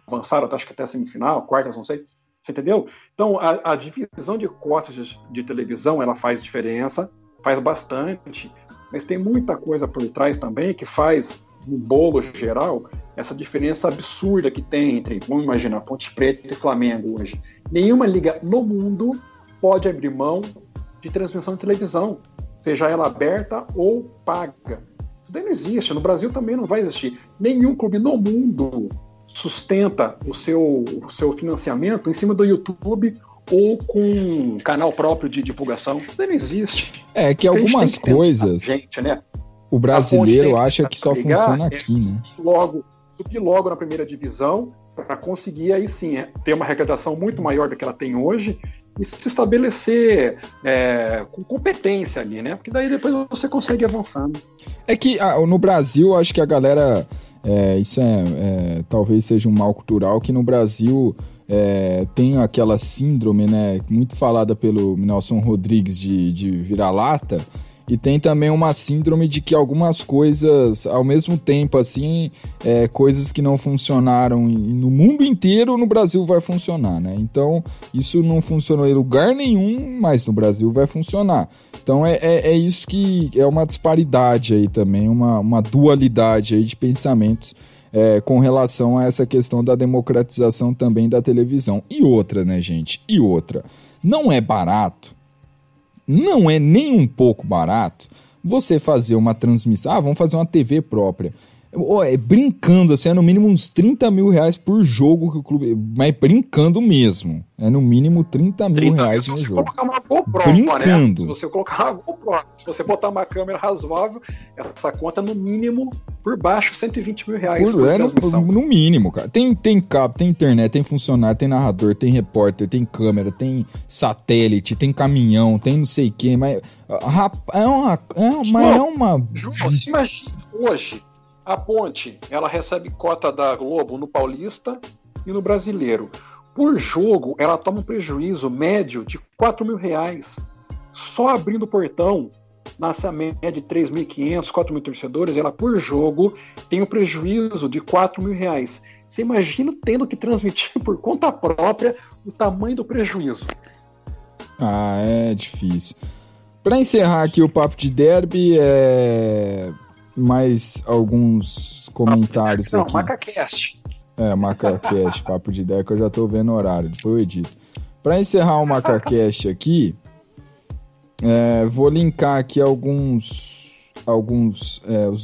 avançaram, acho que até a semifinal, quartas, não sei. Você entendeu? Então, a divisão de cotas de televisão, ela faz diferença, faz bastante, mas tem muita coisa por trás também que faz, no bolo geral, essa diferença absurda que tem entre, vamos imaginar, Ponte Preta e Flamengo hoje. Nenhuma liga no mundo pode abrir mão de transmissão de televisão, seja ela aberta ou paga. Isso daí não existe, no Brasil também não vai existir. Nenhum clube no mundo sustenta o seu financiamento em cima do YouTube ou com um canal próprio de divulgação. Isso não existe. Que algumas coisas gente, né? O brasileiro acha que só funciona aqui, né? Subir logo na primeira divisão para conseguir aí sim ter uma arrecadação muito maior do que ela tem hoje e se estabelecer com competência ali, né? Porque daí depois você consegue avançando. Que no Brasil, acho que a galera... isso talvez seja um mal cultural, que no Brasil tem aquela síndrome, né, muito falada pelo Nelson Rodrigues de vira-lata, e tem também uma síndrome de que algumas coisas, ao mesmo tempo, assim, coisas que não funcionaram no mundo inteiro, no Brasil vai funcionar, né? Então, isso não funcionou em lugar nenhum, mas no Brasil vai funcionar. Então, é isso que é uma disparidade aí também, uma dualidade aí de pensamentos com relação a essa questão da democratização também da televisão. E outra, né, gente? Não é barato, não é nem um pouco barato você fazer uma transmissão. Vamos fazer uma TV própria. Brincando, assim, é no mínimo uns R$30 mil por jogo que o clube... Mas brincando mesmo. É no mínimo R$30 mil no jogo. Colocar uma GoPro, brincando. Né? Se você colocar uma GoPro, se você botar uma câmera razoável, essa conta no mínimo, por baixo, R$120 mil. No mínimo, cara. Tem cabo, tem internet, tem funcionário, tem narrador, tem repórter, tem câmera, tem satélite, tem caminhão, tem não sei o que, mas... João, você imagina hoje... A Ponte, ela recebe cota da Globo no Paulista e no Brasileiro. Por jogo, ela toma um prejuízo médio de R$4 mil. Só abrindo o portão, nessa média de 3.500, 4 mil torcedores, ela por jogo tem um prejuízo de R$4 mil. Você imagina tendo que transmitir por conta própria o tamanho do prejuízo. É difícil. Para encerrar aqui o papo de derby, mais alguns comentários aqui. MacaCast. MacaCast, papo de ideia que eu já tô vendo o horário, depois eu edito. Para encerrar o MacaCast aqui, vou linkar aqui os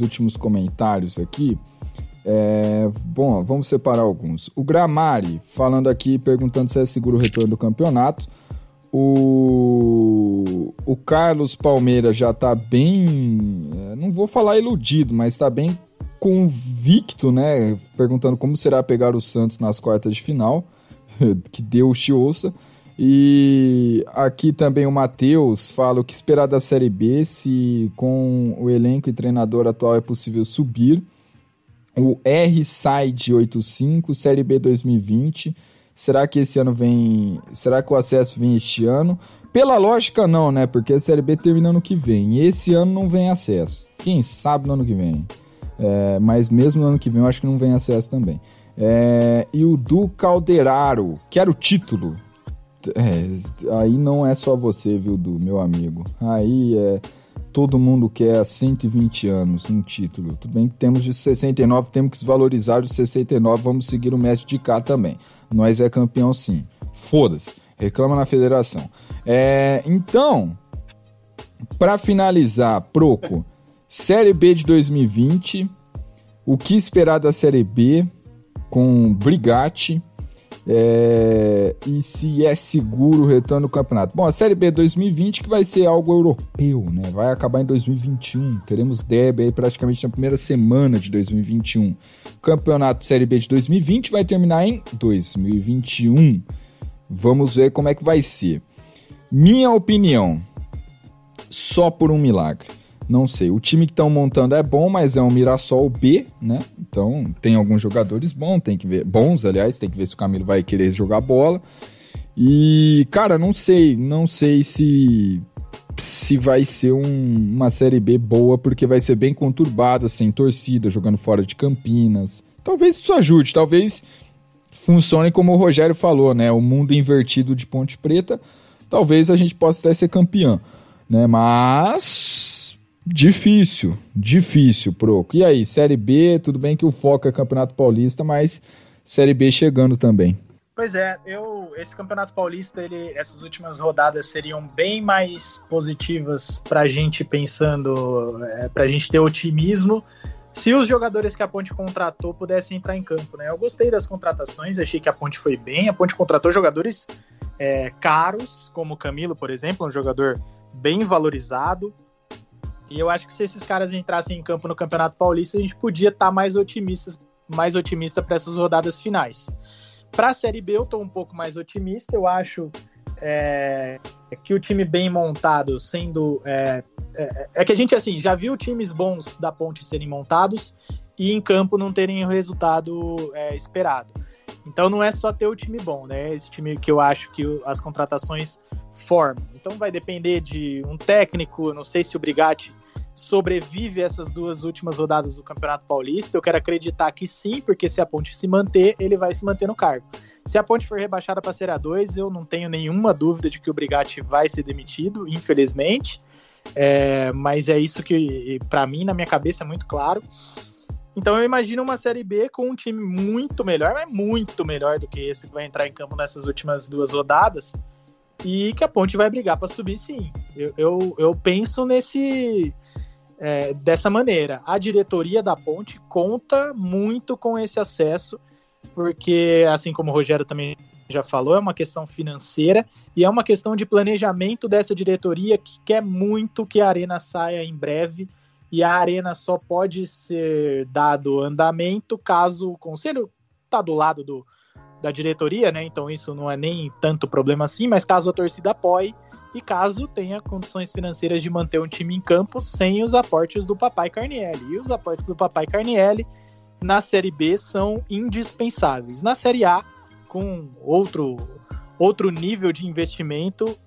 últimos comentários aqui. Bom, vamos separar alguns. O Gramari falando aqui, perguntando se é seguro o retorno do campeonato. O Carlos Palmeira já tá bem, não vou falar iludido, mas tá bem convicto, né? Perguntando como será pegar o Santos nas quartas de final, que deu o Chiouça. E aqui também o Matheus fala o que esperar da Série B, se com o elenco e treinador atual é possível subir. O RSide85, Série B 2020, será que esse ano vem... Será que o acesso vem este ano? Pela lógica não, né? Porque a Série B termina ano que vem, e esse ano não vem acesso. Quem sabe no ano que vem. Mas mesmo no ano que vem eu acho que não vem acesso também. E o Du Calderaro, quero o título. Aí não é só você, viu, Du, meu amigo. Aí todo mundo quer 120 anos um título. Tudo bem que temos de 69, temos que desvalorizar os 69, vamos seguir o mestre de cá também. Nós é campeão sim. Foda-se, reclama na federação. Então, para finalizar, Proco, Série B de 2020, o que esperar da Série B com Brigatti, e se é seguro o retorno do campeonato. Bom, a Série B 2020 que vai ser algo europeu, né? Vai acabar em 2021. Teremos derby aí praticamente na primeira semana de 2021. O campeonato Série B de 2020 vai terminar em 2021. Vamos ver como é que vai ser. Minha opinião, só por um milagre. Não sei, o time que estão montando é bom, mas é um Mirassol B, né? Então tem alguns jogadores bons, tem que ver se o Camilo vai querer jogar bola. E, cara, não sei se vai ser uma Série B boa, porque vai ser bem conturbada, sem torcida, jogando fora de Campinas. Talvez isso ajude, talvez funcione como o Rogério falou, né? O mundo invertido de Ponte Preta, talvez a gente possa até ser campeão, né? Mas... Difícil, Proco. E aí, Série B, tudo bem que o foco é Campeonato Paulista, mas Série B chegando também. Pois é, esse Campeonato Paulista, essas últimas rodadas seriam bem mais positivas pra gente pensando, pra gente ter otimismo, se os jogadores que a Ponte contratou pudessem entrar em campo, né? Eu gostei das contratações, achei que a Ponte foi bem, a Ponte contratou jogadores caros, como o Camilo, por exemplo, um jogador bem valorizado. E eu acho que se esses caras entrassem em campo no Campeonato Paulista, a gente podia estar mais otimista para essas rodadas finais. Para a Série B, eu estou um pouco mais otimista. Eu acho que o time bem montado, sendo... que a gente, assim, já viu times bons da Ponte serem montados e em campo não terem o resultado esperado. Então não é só ter o time bom, né? Esse time que eu acho que as contratações formam. Então vai depender de um técnico, não sei se o Brigatti sobrevive a essas duas últimas rodadas do Campeonato Paulista. Eu quero acreditar que sim, porque se a Ponte se manter, ele vai se manter no cargo. Se a Ponte for rebaixada para a Série A2, eu não tenho nenhuma dúvida de que o Brigatti vai ser demitido, infelizmente. Mas é isso que, para mim, na minha cabeça, é muito claro. Então eu imagino uma Série B com um time muito melhor, mas muito melhor do que esse que vai entrar em campo nessas últimas duas rodadas, e que a Ponte vai brigar para subir, sim. Eu penso dessa maneira. A diretoria da Ponte conta muito com esse acesso, porque, assim como o Rogério também já falou, é uma questão financeira e é uma questão de planejamento dessa diretoria, que quer muito que a Arena saia em breve, e a Arena só pode ser dado andamento caso o conselho está do lado da diretoria, né? Então isso não é nem tanto problema assim, mas caso a torcida apoie e caso tenha condições financeiras de manter um time em campo sem os aportes do Papai Carnielli. E os aportes do Papai Carnielli na Série B são indispensáveis. Na Série A, com outro nível de investimento,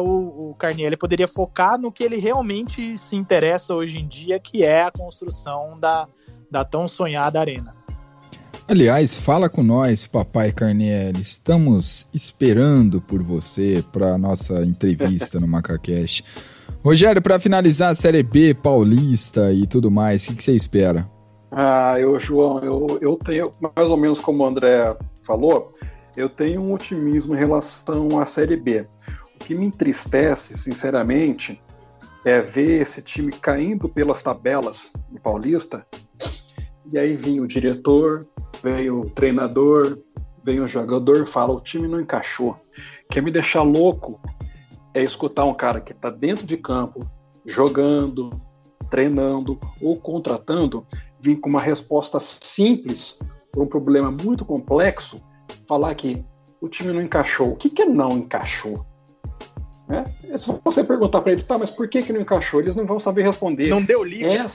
o Carnielli poderia focar no que ele realmente se interessa hoje em dia, que é a construção da tão sonhada Arena. Aliás, fala com nós, Papai Carnielli. Estamos esperando por você para nossa entrevista no MacaCast. Rogério, para finalizar a Série B paulista e tudo mais, o que você espera? João, eu tenho, mais ou menos como o André falou, eu tenho um otimismo em relação à Série B. O que me entristece, sinceramente, é ver esse time caindo pelas tabelas do Paulista, e aí vem o diretor, vem o treinador, vem o jogador, fala, o time não encaixou. Quer me deixar louco é escutar um cara que está dentro de campo, jogando, treinando ou contratando, vir com uma resposta simples para um problema muito complexo, falar que o time não encaixou. O que é não encaixou? É só você perguntar para ele, tá, mas por que não encaixou? Eles não vão saber responder. Não deu liga.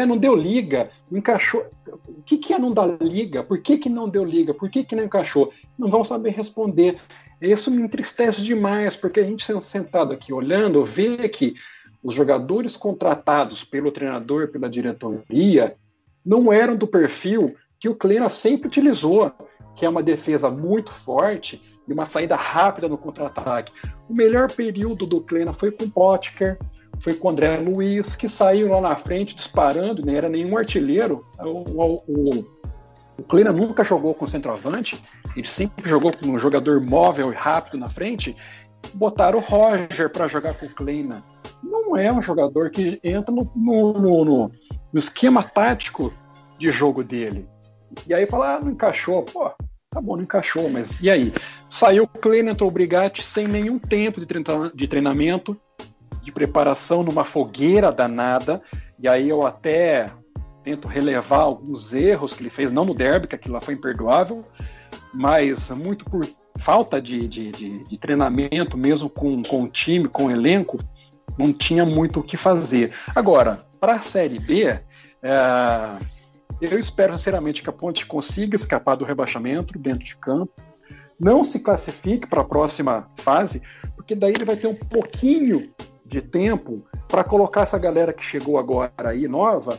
Não deu liga, não encaixou. O que é não dar liga? Por que não deu liga? Por que não encaixou? Não vão saber responder. Isso me entristece demais, porque a gente sentado aqui olhando, vê que os jogadores contratados pelo treinador, pela diretoria, não eram do perfil que o Klena sempre utilizou, que é uma defesa muito forte e uma saída rápida no contra-ataque. O melhor período do Klena foi com o Potker, foi com o André Luiz, que saiu lá na frente disparando, não era nenhum artilheiro. O Klena nunca jogou com centroavante, ele sempre jogou com um jogador móvel e rápido na frente. Botaram o Roger para jogar com o Klena. Não é um jogador que entra no esquema tático de jogo dele. E aí fala, não encaixou. Pô, tá bom, não encaixou, mas e aí? Saiu o Klena, entrou o Brigatti sem nenhum tempo de treinamento, de preparação, numa fogueira danada. E aí eu até tento relevar alguns erros que ele fez, não no derby, que aquilo lá foi imperdoável, mas muito por falta de treinamento mesmo com o time, com o elenco, não tinha muito o que fazer. Agora, para a Série B, eu espero sinceramente que a Ponte consiga escapar do rebaixamento dentro de campo, não se classifique para a próxima fase, porque daí ele vai ter um pouquinho de tempo para colocar essa galera que chegou agora aí, nova,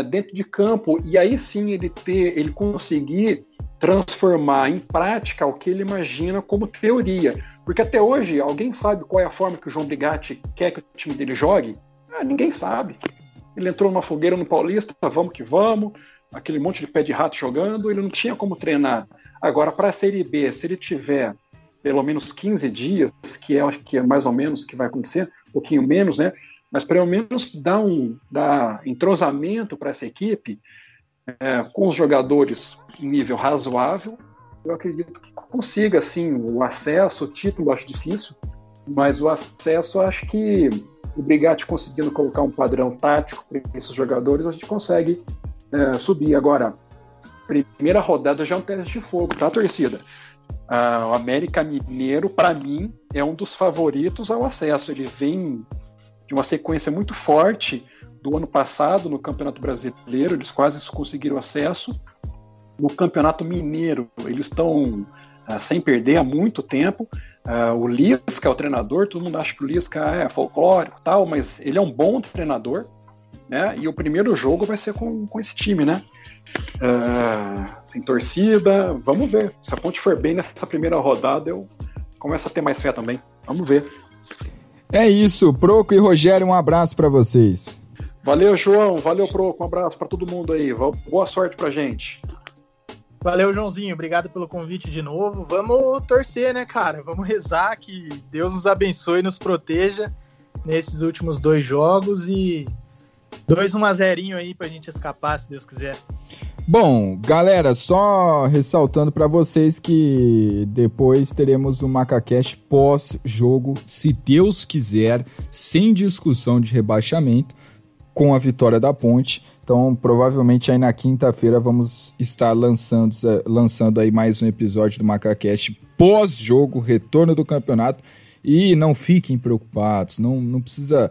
dentro de campo, e aí sim ele conseguir transformar em prática o que ele imagina como teoria. Porque até hoje, alguém sabe qual é a forma que o João Brigatti quer que o time dele jogue? Ninguém sabe. Ele entrou numa fogueira no Paulista, vamos que vamos, aquele monte de pé de rato jogando, ele não tinha como treinar. Agora, para a Série B, se ele tiver pelo menos 15 dias, que é mais ou menos o que vai acontecer, um pouquinho menos, né? Mas pelo menos dá entrosamento para essa equipe, com os jogadores em nível razoável, eu acredito que consiga, sim, o acesso. O título eu acho difícil, mas o acesso eu acho que o Brigatti conseguindo colocar um padrão tático para esses jogadores, a gente consegue subir. Agora, primeira rodada já é um teste de fogo, tá, torcida? O América Mineiro, para mim, é um dos favoritos ao acesso. Ele vem de uma sequência muito forte do ano passado no Campeonato Brasileiro, eles quase conseguiram acesso. No Campeonato Mineiro, eles estão sem perder há muito tempo. O Lisca é o treinador, todo mundo acha que o Lisca é folclórico e tal, mas ele é um bom treinador, né? E o primeiro jogo vai ser com esse time, né? Sem torcida, vamos ver. Se a Ponte for bem nessa primeira rodada, eu começo a ter mais fé também. Vamos ver. É isso, Proco e Rogério, um abraço para vocês. Valeu, João. Valeu, Proco. Um abraço para todo mundo aí. Boa sorte pra gente. Valeu, Joãozinho. Obrigado pelo convite de novo. Vamos torcer, né, cara? Vamos rezar que Deus nos abençoe e nos proteja nesses últimos 2 jogos e 2-1-0 aí pra gente escapar, se Deus quiser. Bom, galera, só ressaltando para vocês que depois teremos o MacaCast pós-jogo, se Deus quiser, sem discussão de rebaixamento, com a vitória da Ponte. Então, provavelmente aí na quinta-feira vamos estar lançando aí mais um episódio do MacaCast pós-jogo, retorno do campeonato. E não fiquem preocupados, não precisa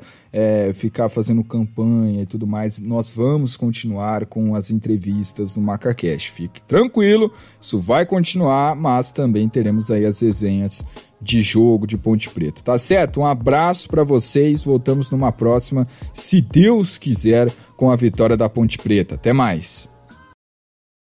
ficar fazendo campanha e tudo mais. Nós vamos continuar com as entrevistas no MacaCast. Fique tranquilo, isso vai continuar, mas também teremos aí as resenhas de jogo de Ponte Preta, tá certo? Um abraço para vocês, voltamos numa próxima, se Deus quiser, com a vitória da Ponte Preta. Até mais!